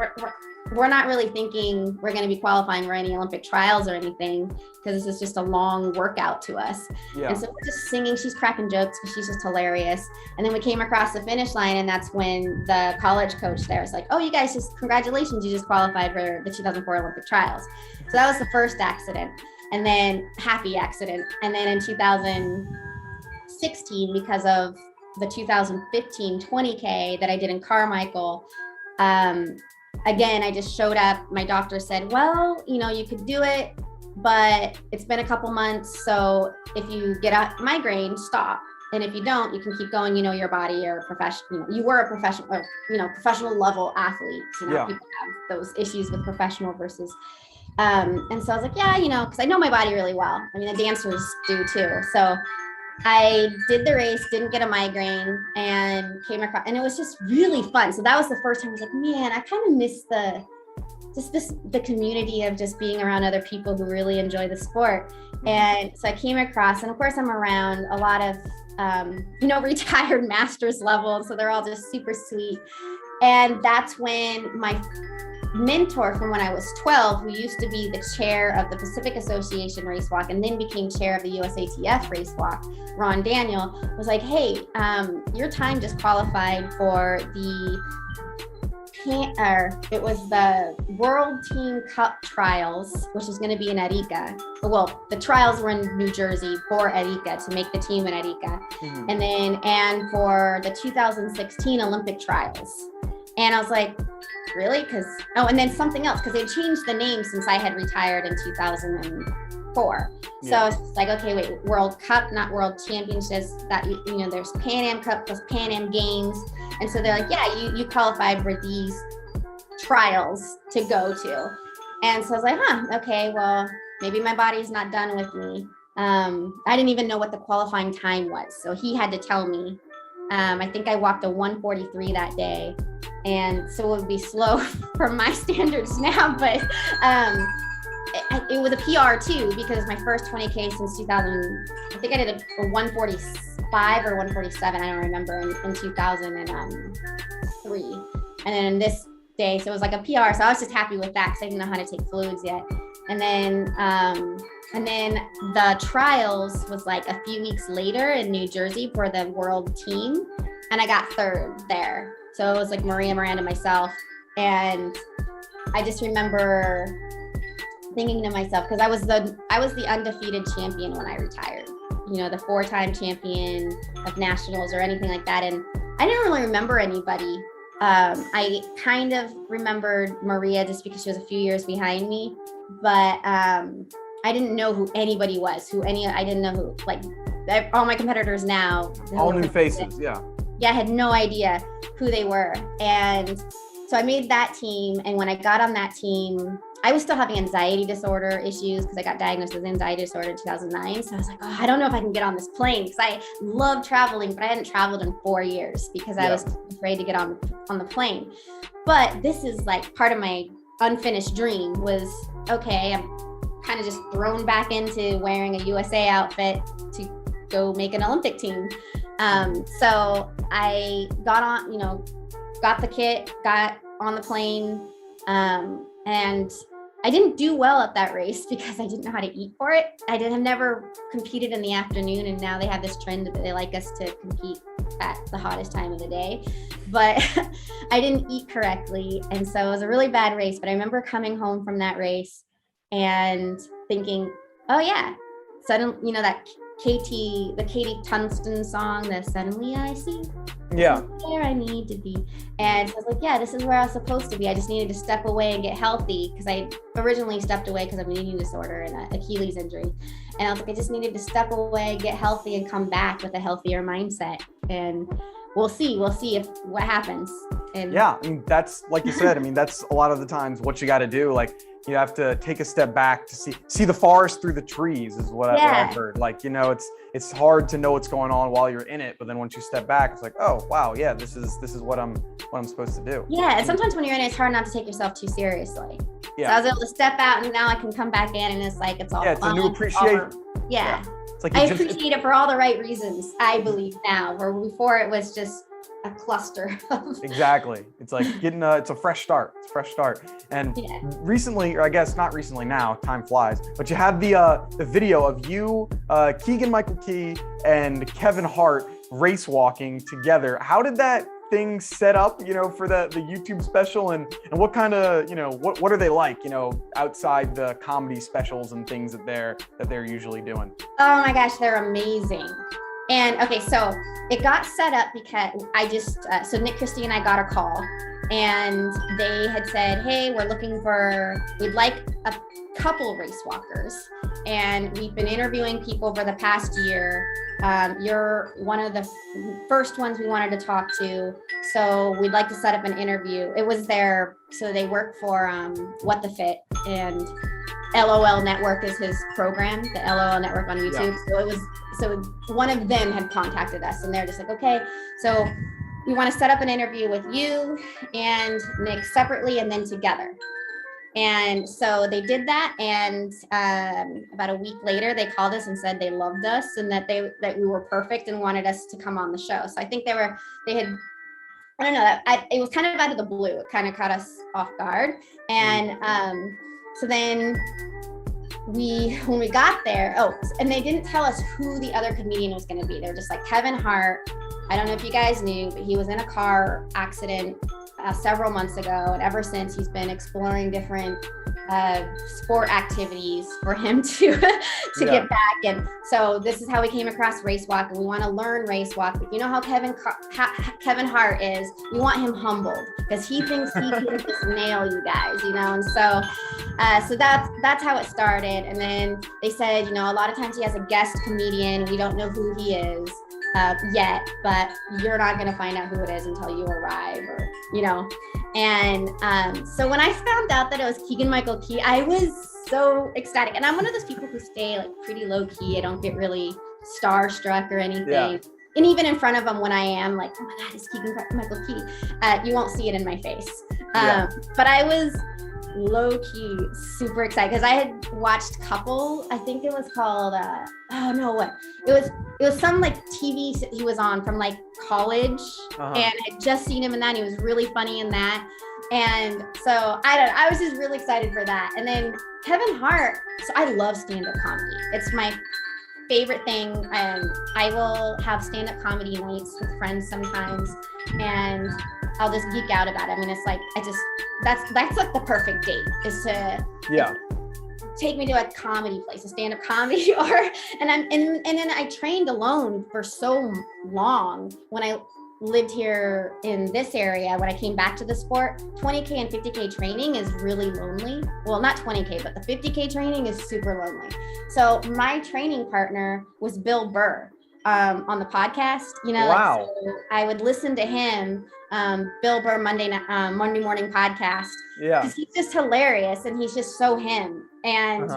we're not really thinking we're going to be qualifying for any Olympic trials or anything because this is just a long workout to us. Yeah. And so we're just singing. She's cracking jokes because she's just hilarious. And then we came across the finish line, and that's when the college coach there was like, oh, you guys congratulations, you just qualified for the 2004 Olympic trials. So that was the first accident, and then happy accident. And then in 2016, because of the 2015 20K that I did in Carmichael, again, I just showed up. My doctor said, well, you could do it, but it's been a couple months. So if you get a migraine, stop. And if you don't, you can keep going. Your body or professional, you were a professional, or, professional level athlete. Yeah. People have those issues with professional versus, and so I was like, yeah, because I know my body really well. I mean, the dancers do too. So I did the race, didn't get a migraine, and came across, and it was just really fun. So that was the first time I was like, man, I kind of miss the community of just being around other people who really enjoy the sport. And so I came across, and of course I'm around a lot of, retired masters level. So they're all just super sweet. And that's when my mentor from when I was 12, who used to be the chair of the Pacific Association Race Walk and then became chair of the USATF Race Walk, Ron Daniel, was like, hey, your time just qualified for it was the World Team Cup Trials, which is going to be in Arica. Well, the trials were in New Jersey for Arica to make the team in Arica. Mm-hmm. And for the 2016 Olympic trials. And I was like, really? And then something else, because they changed the name since I had retired in 2004. So I was like, okay, wait, World Cup, not World Championships. That there's Pan Am Cup plus Pan Am Games, and so they're like, yeah, you qualified for these trials to go to. And so I was like, okay, well, maybe my body's not done with me. I didn't even know what the qualifying time was, so he had to tell me. I think I walked a 1:43 that day. And so it would be slow from my standards now, but it was a PR too, because my first 20K since 2000, I think I did a 145 or 147, I don't remember, in 2003. And then this day, so it was like a PR. So I was just happy with that because I didn't know how to take fluids yet. And then the trials was like a few weeks later in New Jersey for the world team. And I got third there. So it was like Maria, Miranda, myself. And I just remember thinking to myself, because I was the undefeated champion when I retired, the 4-time champion of nationals or anything like that. And I didn't really remember anybody. I kind of remembered Maria just because she was a few years behind me, but I didn't know who anybody was, I didn't know who, like all my competitors now. All new faces, yeah. Yeah, I had no idea who they were. And so I made that team. And when I got on that team, I was still having anxiety disorder issues because I got diagnosed with anxiety disorder in 2009. So I was like, I don't know if I can get on this plane, because I love traveling, but I hadn't traveled in 4 years because I was afraid to get on the plane. But this is like part of my unfinished dream was, okay, I'm kind of just thrown back into wearing a USA outfit to go make an Olympic team. So I got on, got the kit, got on the plane, and I didn't do well at that race because I didn't know how to eat for it. I have never competed in the afternoon, and now they have this trend that they like us to compete at the hottest time of the day, but I didn't eat correctly. And so it was a really bad race, but I remember coming home from that race and thinking, oh yeah, suddenly, that the Katie Tungsten song, the Suddenly I See. Yeah. Where I need to be. And so I was like, yeah, this is where I was supposed to be. I just needed to step away and get healthy, because I originally stepped away because of an eating disorder and an Achilles injury. And I was like, I just needed to step away, get healthy, and come back with a healthier mindset. And we'll see what happens. And yeah, I mean, that's, like you said, I mean, that's a lot of the times what you got to do. Like, you have to take a step back to see the forest through the trees is what I've heard. Like, it's hard to know what's going on while you're in it, but then once you step back, it's like, oh wow, yeah, this is what I'm supposed to do. Yeah, and sometimes when you're in it, it's hard not to take yourself too seriously. Yeah. So I was able to step out, and now I can come back in, and it's like it's all it's fun. a new appreciation. Yeah. It's like I appreciate it for all the right reasons, I believe now, where before it was just a cluster of Exactly. It's like it's a fresh start. It's a fresh start. And recently, or I guess not recently now, time flies, but you had the video of you, Keegan Michael Key, and Kevin Hart race walking together. How did that thing set up, for the YouTube special, and what kind of, what are they like, outside the comedy specials and things that they're usually doing? Oh my gosh, they're amazing. And okay, so it got set up because I just, so Nick Christie and I got a call, and they had said, hey, we'd like a couple race walkers. And we've been interviewing people for the past year. You're one of the first ones we wanted to talk to. So we'd like to set up an interview. It was so they work for What the Fit, and LOL Network is his program, the LOL Network on YouTube. Yeah. So one of them had contacted us, and they're just like, okay, so we want to set up an interview with you and Nick separately and then together. And so they did that, and about a week later, they called us and said they loved us and that we were perfect and wanted us to come on the show. So I think they had, I don't know, it was kind of out of the blue. It kind of caught us off guard. And so then when we got there, and they didn't tell us who the other comedian was going to be. They were just like, Kevin Hart. I don't know if you guys knew, but he was in a car accident several months ago, and ever since he's been exploring different sport activities for him to get back. And so this is how we came across Race Walk, and we want to learn Race Walk. But you know how Kevin Hart is, we want him humbled because he thinks he can just nail you guys, and so that's how it started. And then they said, a lot of times he has a guest comedian, we don't know who he is yet, but you're not going to find out who it is until you arrive, or and so when I found out that it was Keegan Michael Key, I was so ecstatic. And I'm one of those people who stay like pretty low key. I don't get really starstruck or anything. Yeah. And even in front of him, when I am like, oh my God, it's Keegan Michael Key, you won't see it in my face. But I was low key super excited because I had watched Couple. I think it was called it was some like TV he was on from like college, and I'd just seen him in that, and he was really funny in that. And so I was just really excited for that. And then Kevin Hart, so I love stand-up comedy. It's my favorite thing. I will have stand-up comedy nights with friends sometimes, and I'll just geek out about it. I mean, it's like, that's like the perfect date, is to take me to a comedy place, a stand-up comedy, and then I trained alone for so long when I lived here in this area. When I came back to the sport, 20K and 50K training is really lonely. Well, not 20K, but the 50K training is super lonely. So my training partner was Bill Burr on the podcast, Wow. So I would listen to him, Bill Burr Monday morning podcast. Yeah. Because he's just hilarious, and he's just so him. And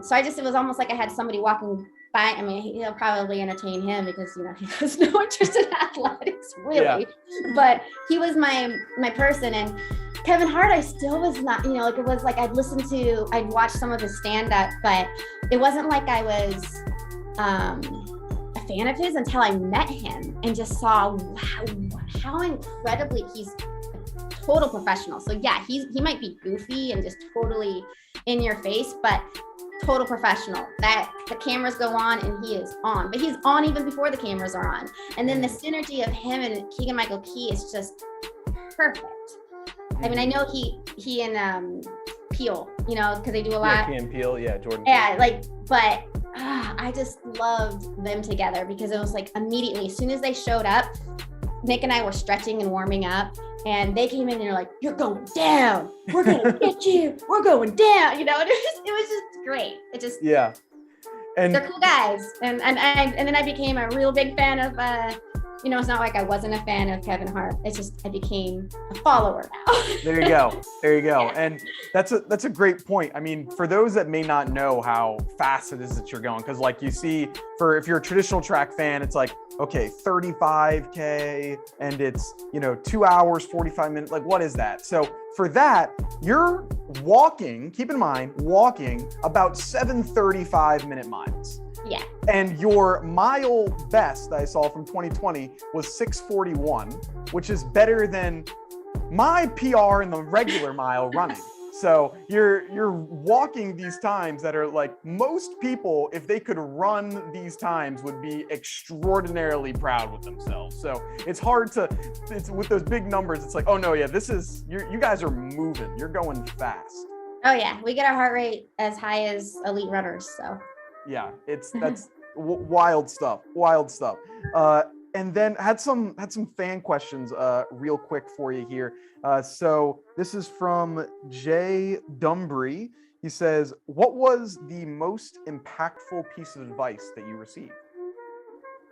so it was almost like I had somebody walking by. I mean, he'll probably entertain him because he has no interest in athletics, really. Yeah. But he was my person. And Kevin Hart, I still was not, like it was like I'd watch some of his stand-up, but it wasn't like I was a fan of his until I met him and just saw how incredibly he's a total professional. So yeah, he might be goofy and just totally in your face, but total professional. That the cameras go on and he is on, but he's on even before the cameras are on. And then the synergy of him and Keegan Michael Key is just perfect. I mean, I know he and Peele, because they do a lot. Yeah, Key and Peele, Jordan. Yeah, but I just loved them together because it was like immediately, as soon as they showed up, Nick and I were stretching and warming up, and they came in and they're like, "You're going down. We're gonna get you. We're going down." And it was just great. It just and they're cool guys, and then I became a real big fan of. It's not like I wasn't a fan of Kevin Hart. It's just I became a follower now. There you go. Yeah. And that's a great point. I mean, for those that may not know how fast it is that you're going, because like you see, if you're a traditional track fan, it's like, okay, 35K, and it's 2 hours, 45 minutes. Like, what is that? So for that, you're walking. Keep in mind, walking about 7:35-minute miles. Yeah. And your mile best that I saw from 2020 was 6:41, which is better than my PR in the regular mile running. So you're walking these times that are like, most people, if they could run these times, would be extraordinarily proud with themselves. So it's hard it's with those big numbers. It's like, oh no, yeah, you guys are moving. You're going fast. Oh yeah, we get our heart rate as high as elite runners. So. Yeah, that's wild stuff. And then had some fan questions real quick for you here. So this is from Jay Dumbry. He says, what was the most impactful piece of advice that you received?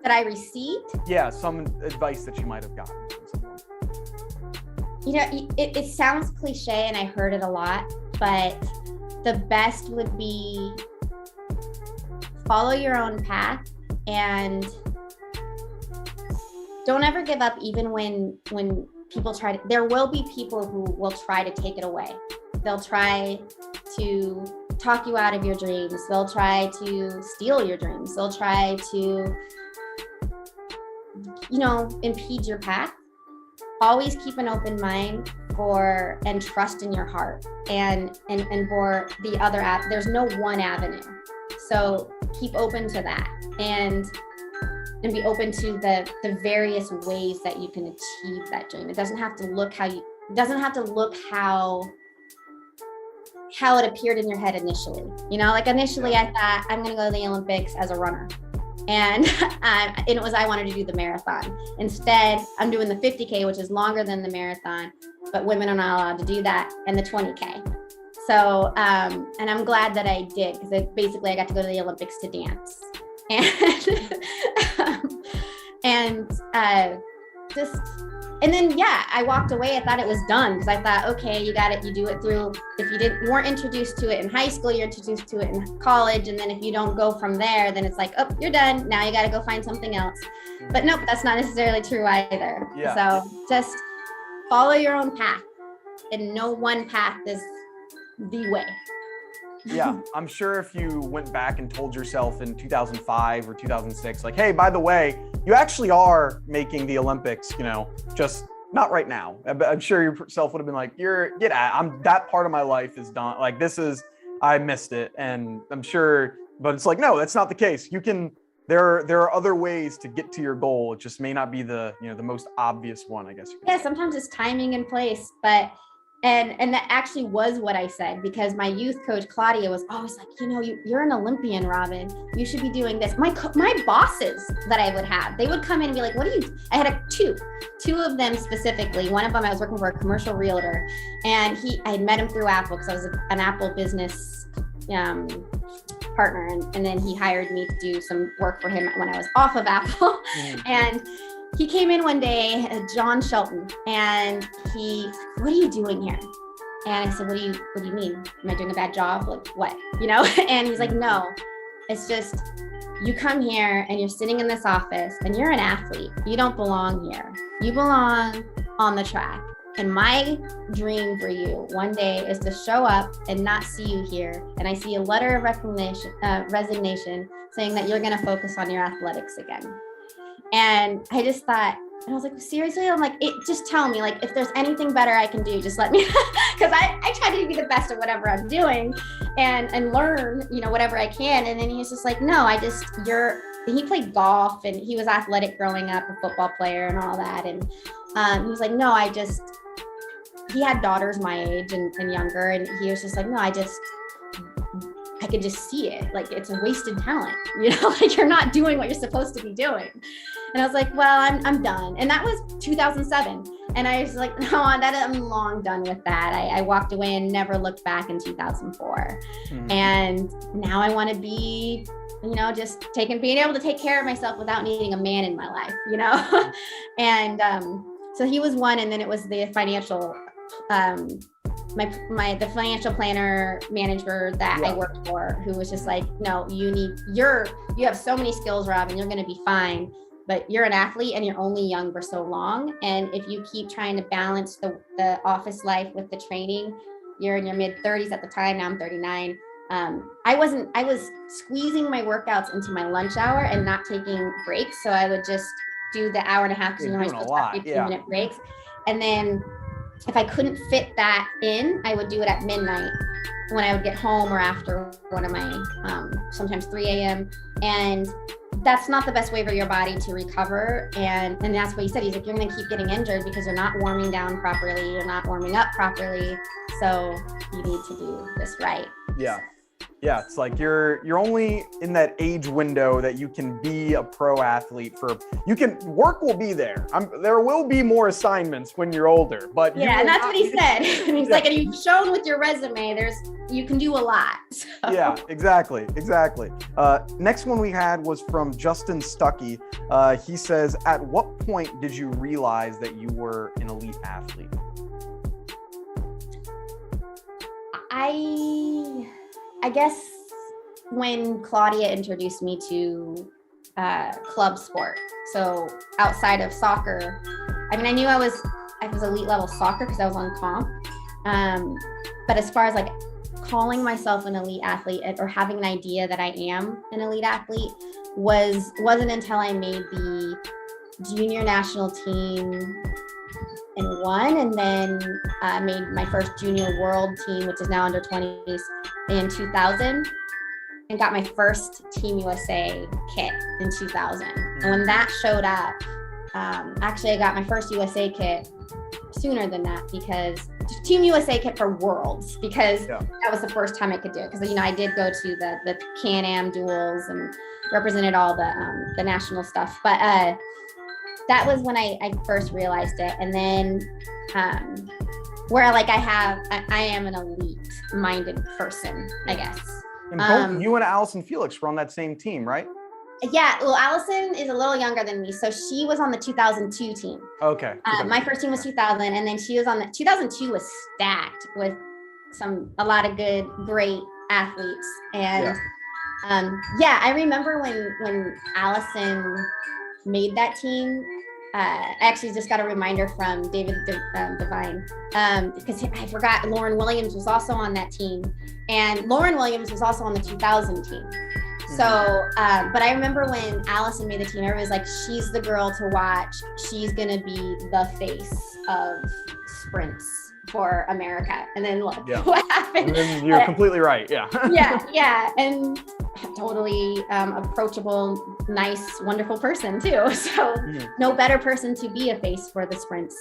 That I received? Yeah, some advice that you might have gotten from someone. You know, it sounds cliche and I heard it a lot, but the best would be follow your own path and don't ever give up, even when people try to. There will be people who will try to take it away. They'll try to talk you out of your dreams. They'll try to steal your dreams. They'll try to, impede your path. Always keep an open mind and trust in your heart and for the other app. There's no one avenue. So keep open to that and be open to the various ways that you can achieve that dream. It doesn't have to look how it appeared in your head initially. Like initially I thought I'm going to go to the Olympics as a runner. And I wanted to do the marathon. Instead, I'm doing the 50K, which is longer than the marathon, but women are not allowed to do that, and the 20K. So, and I'm glad that I did, because basically I got to go to the Olympics to dance. And then I walked away. I thought it was done, because I thought, okay, you got it. You do it through, if you weren't introduced to it in high school, you're introduced to it in college. And then if you don't go from there, then it's like, oh, you're done. Now you got to go find something else. But nope, that's not necessarily true either. Yeah. So just follow your own path, and no one path is the way. Yeah, I'm sure if you went back and told yourself in 2005 or 2006, like, hey, by the way, you actually are making the Olympics, just not right now. I'm sure yourself would have been like, that part of my life is done. Like, I missed it. And I'm sure, but it's like, no, that's not the case. There are other ways to get to your goal. It just may not be the most obvious one, I guess. Yeah, sometimes it's timing and place, but And that actually was what I said, because my youth coach, Claudia, was always like, you're an Olympian, Robyn. You should be doing this. My bosses that I would have, they would come in and be like, I had two of them specifically. One of them, I was working for a commercial realtor, and I had met him through Apple, because I was an Apple business partner. And then he hired me to do some work for him when I was off of Apple. And he came in one day, John Shelton, and what are you doing here? And I said, what do you mean? Am I doing a bad job? Like what? And he's like, no, it's just, you come here and you're sitting in this office and you're an athlete. You don't belong here. You belong on the track. And my dream for you one day is to show up and not see you here. And I see a letter of resignation saying that you're going to focus on your athletics again. And I just thought, and I was like, seriously? I'm like, just tell me, like, if there's anything better I can do, just let me, because I try to be the best at whatever I'm doing and learn, whatever I can. And then he was just like, no, he played golf and he was athletic growing up, a football player and all that. And he was like, no, he had daughters my age and younger. And he was just like, no, I could just see it. Like, it's a wasted talent, like you're not doing what you're supposed to be doing. And I was like, well, I'm done. And that was 2007. And I was like, no, I'm long done with that. I walked away and never looked back in 2004. Mm-hmm. And now I want to be, just being able to take care of myself without needing a man in my life, And so he was one. And then it was the financial, the financial planner manager that I worked for, who was just like, no, you have so many skills, Robyn, you're going to be fine, but you're an athlete and you're only young for so long. And if you keep trying to balance the office life with the training, you're in your mid 30s at the time. Now I'm 39. I was squeezing my workouts into my lunch hour and not taking breaks. So I would just do the hour and a half, because you're supposed to have 15-minute breaks. And then if I couldn't fit that in, I would do it at midnight when I would get home, or after one of my, sometimes 3 a.m. And that's not the best way for your body to recover. And that's what he said. He's like, you're going to keep getting injured because you're not warming down properly. You're not warming up properly. So you need to do this right. Yeah. Yeah, it's like you're only in that age window that you can be a pro athlete for. You can work will be there. There will be more assignments when you're older, but yeah, and that's what he said. And he's Yeah. like, and you've shown with your resume, you can do a lot. So. Yeah, exactly. Next one we had was from Justin Stuckey. He says, at what point did you realize that you were an elite athlete? I guess when Claudia introduced me to club sport, so outside of soccer, I mean, I knew I was elite level soccer because I was on comp. But as far as like calling myself an elite athlete or having an idea that I am an elite athlete wasn't until I made the junior national team and won, and then made my first junior world team, which is now under 20s, in 2000, and got my first Team USA kit in 2000. And when that showed up, actually I got my first USA kit sooner than that, because Team USA kit for Worlds, because that was the first time I could do it. Because I did go to the Can-Am duels and represented all the national stuff, but that was when I first realized it. And then where like I am an elite minded person, I guess. And both you and Allison Felix were on that same team, right? Yeah, well, Allison is a little younger than me, so she was on the 2002 team. Okay. My first team was 2000, and then she was on the 2002 was stacked with a lot of great athletes. And I remember when Allison made that team. I actually just got a reminder from David Devine, because I forgot Lauren Williams was also on that team, and Lauren Williams was also on the 2000 team. So, but I remember when Allison made the team, everybody was like, she's the girl to watch. She's going to be the face of sprints for America. And then look what happened. And then you're completely right. Yeah. yeah. And totally approachable, nice, wonderful person too. So no better person to be a face for the sprints.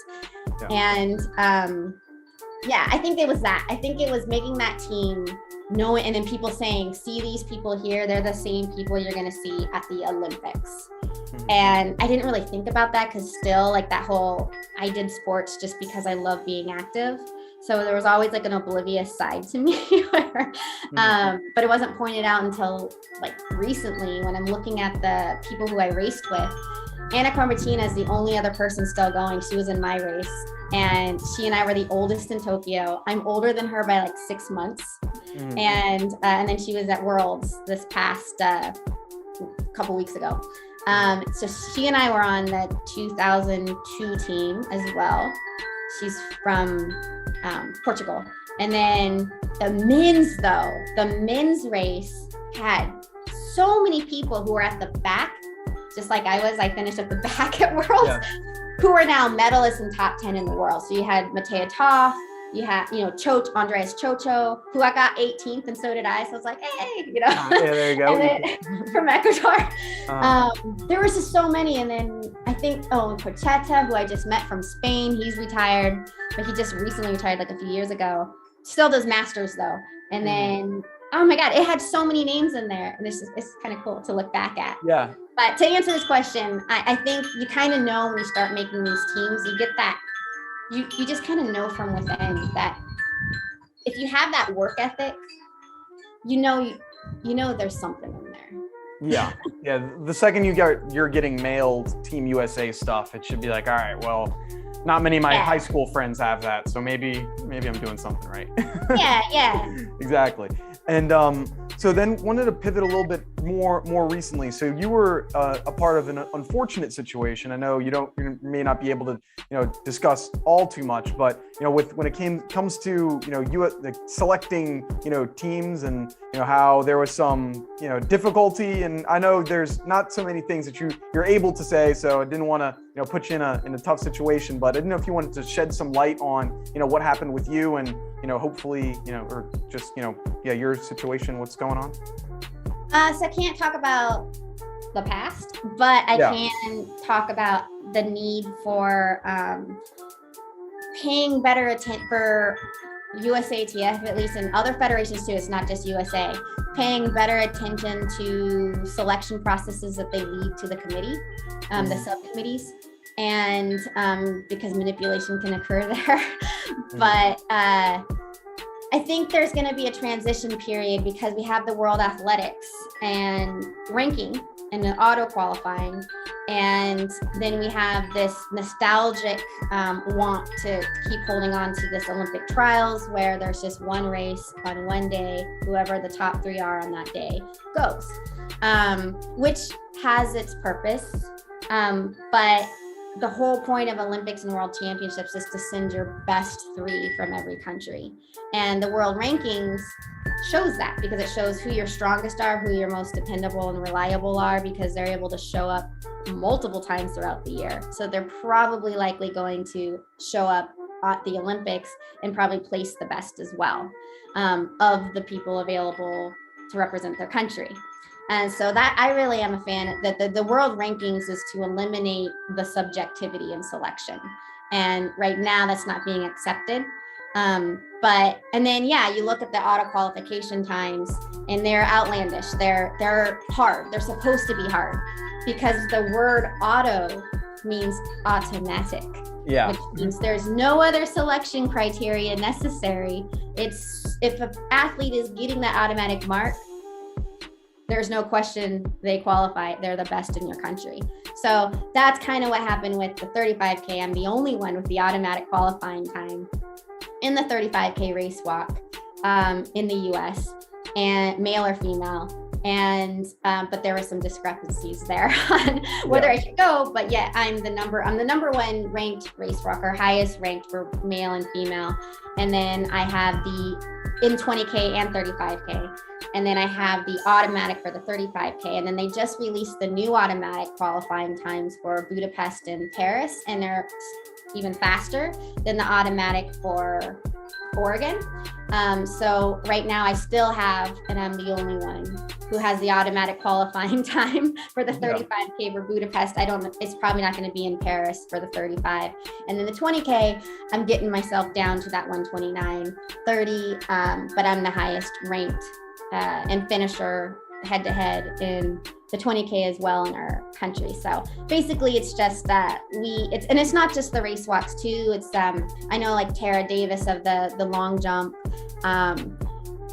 Yeah. And I think it was that. I think it was making that team knowing, and then people saying, see these people here, they're the same people you're going to see at the Olympics. And I didn't really think about that, because still like that whole, I did sports just because I love being active. So there was always like an oblivious side to me where, but it wasn't pointed out until like recently when I'm looking at the people who I raced with. Anna Cormatina is the only other person still going. She was in my race, and she and I were the oldest in Tokyo. I'm older than her by like 6 months. And then she was at Worlds this past couple weeks ago. So she and I were on the 2002 team as well. She's from Portugal. And then the men's race had so many people who were at the back, just like I was. I finished at the back at Worlds, who are now medalists in top 10 in the world. So you had Matea Toff, you had, Andreas Chocho, who I got 18th, and so did I. So I was like, hey, there you go. And then, from Ecuador. There was just so many. And then I think, Cocheta, who I just met from Spain, he's retired, but he just recently retired like a few years ago. Still does masters though. And then, oh my God, it had so many names in there. And it's kind of cool to look back at. Yeah. But to answer this question, I think you kind of know when you start making these teams, you get that, you just kind of know from within that if you have that work ethic, you know there's something in there. Yeah. The second you're getting mailed Team USA stuff, it should be like, all right, well, not many of my high school friends have that, so maybe I'm doing something right. Yeah. Exactly. And so then wanted to pivot a little bit more recently. So you were a part of an unfortunate situation. I know you may not be able to discuss all too much, but when it comes to selecting teams and how there was some difficulty, and I know there's not so many things that you're able to say, so I didn't want to put you in a tough situation, but I didn't know if you wanted to shed some light on what happened with you and hopefully or just your situation, what's going on. So I can't talk about the past, but I can talk about the need for paying better attention, for USATF, at least, and other federations too, it's not just USA, paying better attention to selection processes that they lead to the committee, the subcommittees, and because manipulation can occur there. But I think there's going to be a transition period because we have the World Athletics and ranking and the auto qualifying, and then we have this nostalgic want to keep holding on to this Olympic trials where there's just one race on one day, whoever the top 3 are on that day goes, which has its purpose, but the whole point of Olympics and World Championships is to send your best 3 from every country. And the world rankings shows that, because it shows who your strongest are, who your most dependable and reliable are, because they're able to show up multiple times throughout the year. So they're probably likely going to show up at the Olympics and probably place the best as well, of the people available to represent their country. And so that I really am a fan that the world rankings is to eliminate the subjectivity in selection. And right now that's not being accepted. And then, you look at the auto qualification times and they're outlandish. They're hard. They're supposed to be hard because the word auto means automatic. Yeah. Which means there's no other selection criteria necessary. It's if an athlete is getting that automatic mark, there's no question they qualify. They're the best in your country. So that's kind of what happened with the 35K. I'm the only one with the automatic qualifying time in the 35K race walk in the US, and male or female. And but there were some discrepancies there on whether I should go. But yet I'm the number 1 ranked race walker, highest ranked for male and female. And then I have in 20K and 35K. And then I have the automatic for the 35K. And then they just released the new automatic qualifying times for Budapest and Paris. And they're even faster than the automatic for Oregon. So right now I still have, and I'm the only one who has the automatic qualifying time for the 35K for Budapest. I don't know, it's probably not going to be in Paris for the 35. And then the 20K, I'm getting myself down to that 129.30, but I'm the highest ranked and finisher head to head in the 20K as well in our country. So basically it's just that and it's not just the race walks too. It's I know like Tara Davis of the long jump.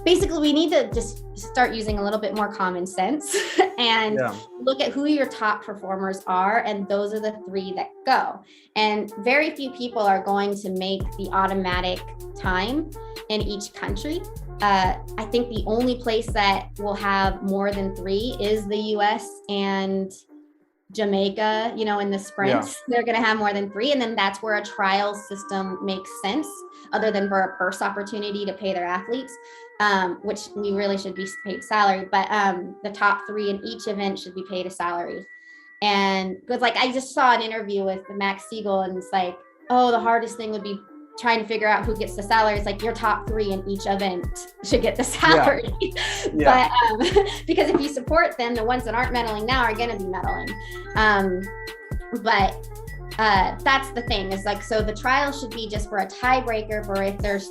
Basically we need to just start using a little bit more common sense and look at who your top performers are, and those are the 3 that go. And very few people are going to make the automatic time in each country. I think the only place that will have more than 3 is the US and Jamaica, in the sprints. They're going to have more than 3. And then that's where a trial system makes sense, other than for a purse opportunity to pay their athletes, which we really should be paid salary. But the top 3 in each event should be paid a salary. And because I just saw an interview with Max Siegel, and it's like, oh, the hardest thing would be trying to figure out who gets the salary. It's like your top 3 in each event should get the salary. But because if you support them, the ones that aren't medaling now are going to be medaling. But that's the thing, is so the trial should be just for a tiebreaker for if there's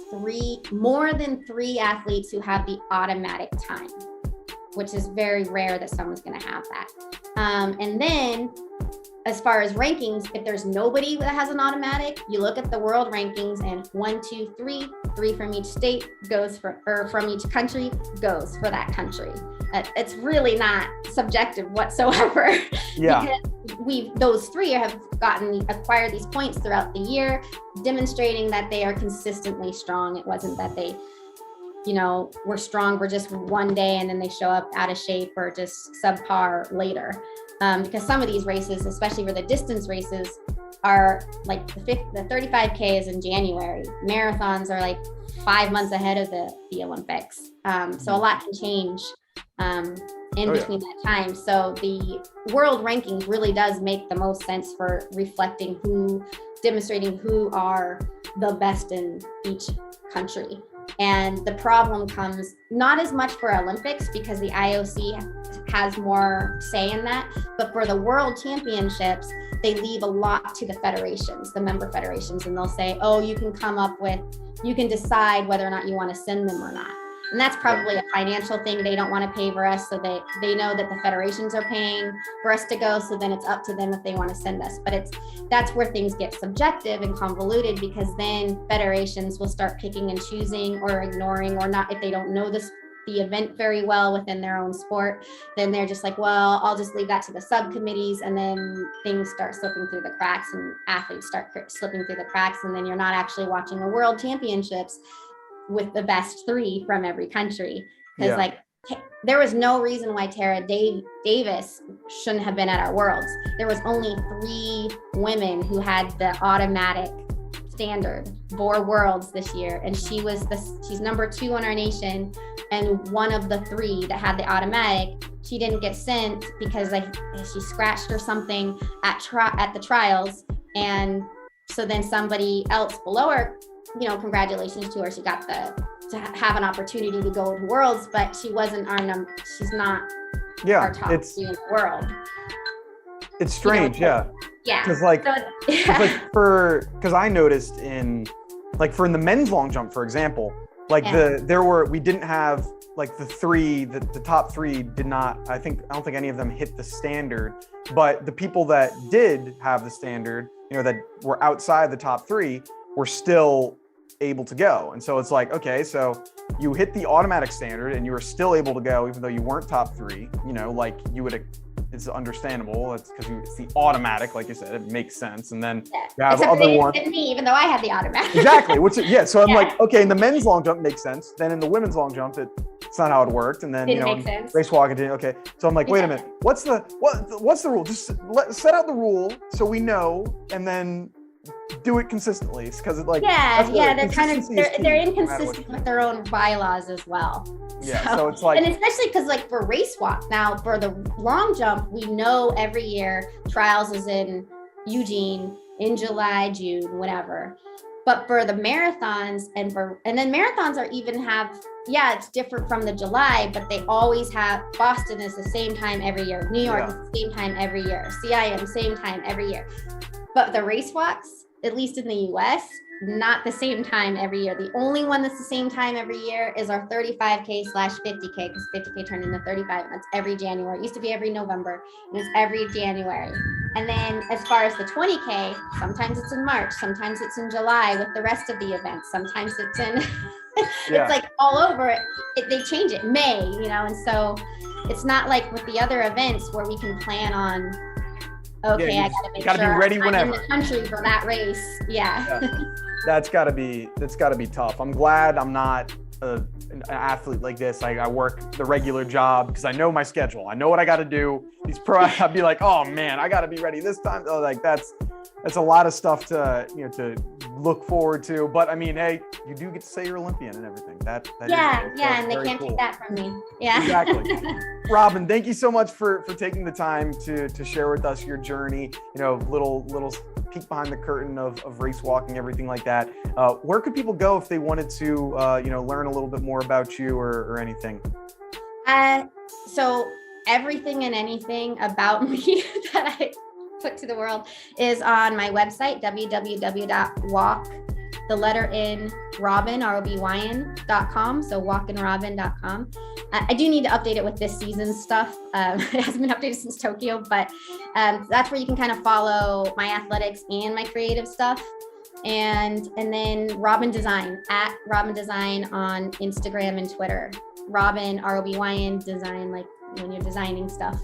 more than 3 athletes who have the automatic time, which is very rare that someone's going to have that. And then as far as rankings, if there's nobody that has an automatic, you look at the world rankings and 1, 2, 3 from each state goes or from each country goes for that country. It's really not subjective whatsoever. Because those 3 have acquired these points throughout the year, demonstrating that they are consistently strong. It wasn't that they were strong for just one day and then they show up out of shape or just subpar later. Because some of these races, especially for the distance races, are like the 35K is in January. Marathons are like 5 months ahead of the Olympics. So a lot can change in between that time. So the world rankings really does make the most sense for demonstrating who are the best in each country. And the problem comes not as much for Olympics, because the IOC has more say in that. But for the world championships, they leave a lot to the federations, the member federations, and they'll say, oh, you can decide whether or not you want to send them or not. And that's probably a financial thing. They don't want to pay for us, so they know that the federations are paying for us to go, so then it's up to them if they want to send us. But that's where things get subjective and convoluted, because then federations will start picking and choosing or ignoring or not. If they don't know the event very well within their own sport, then they're just like, well, I'll just leave that to the subcommittees, and then things start slipping through the cracks and athletes start slipping through the cracks, and then you're not actually watching the world championships with the best 3 from every country. Because there was no reason why Tara Davis shouldn't have been at our worlds. There was only 3 women who had the automatic standard for worlds this year, and she's number 2 on our nation, and one of the 3 that had the automatic, she didn't get sent because she scratched or something at the trials, and so then somebody else below her, congratulations to her, she got to have an opportunity to go to worlds, but she wasn't she's not our top 3 in the world. It's strange. Yeah. Because because I noticed in the men's long jump, for example, we didn't have the top 3 did not, I don't think any of them hit the standard, but the people that did have the standard, that were outside the top 3 were still able to go. And so it's like, okay, so you hit the automatic standard and you were still able to go, even though you weren't top 3, you would, it's understandable. It's because it's the automatic, like you said, it makes sense. And then you have except other ones. Me, even though I had the automatic. Exactly. So I'm like, okay, in the men's long jump makes sense. Then in the women's long jump, it's not how it worked. And then, race walking didn't. Okay. So I'm like, wait a minute, what's the rule? Just set out the rule so we know, and then do it consistently. It's because they're inconsistent with their own bylaws as well. Yeah, so it's like, and especially because for race walk now, for the long jump, we know every year trials is in Eugene in July, June, whatever. But for the marathons and then marathons it's different from the July, but they always have Boston is the same time every year, New York is the same time every year, CIM same time every year. But the race walks, at least in the US, not the same time every year. The only one that's the same time every year is our 35K/50K, because 50K turned into 35, and that's every January. It used to be every November, and it's every January. And then as far as the 20K, sometimes it's in March, sometimes it's in July with the rest of the events, sometimes it's in, it's all over it. They change it, May, and so it's not like with the other events where we can plan on, okay, I gotta make sure be ready whenever. I'm in the country for that race. Yeah. That's gotta be tough. I'm glad I'm not an athlete like this. I work the regular job because I know my schedule. I know what I got to do. I'd be like, oh man, I got to be ready this time. That's a lot of stuff to look forward to. But I mean, hey, you do get to say you're Olympian and everything. That and they can't take that from me. Yeah. Exactly. Robyn, thank you so much for taking the time to share with us your journey. Little peek behind the curtain of race walking, everything like that. Where could people go if they wanted to learn a little bit more about you or anything? So everything and anything about me that I put to the world is on my website, www.walkinrobyn.com. So walkinrobyn.com. I do need to update it with this season's stuff. It hasn't been updated since Tokyo, but that's where you can kind of follow my athletics and my creative stuff. And then Robyn Design, at Robyn Design on Instagram and Twitter. Robyn, ROBYN Design, like when you're designing stuff.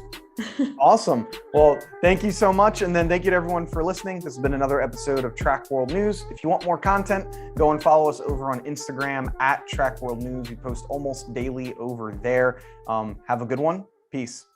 Awesome. Well, thank you so much. And then thank you to everyone for listening. This has been another episode of Track World News. If you want more content, go and follow us over on Instagram at Track World News. We post almost daily over there. Have a good one. Peace.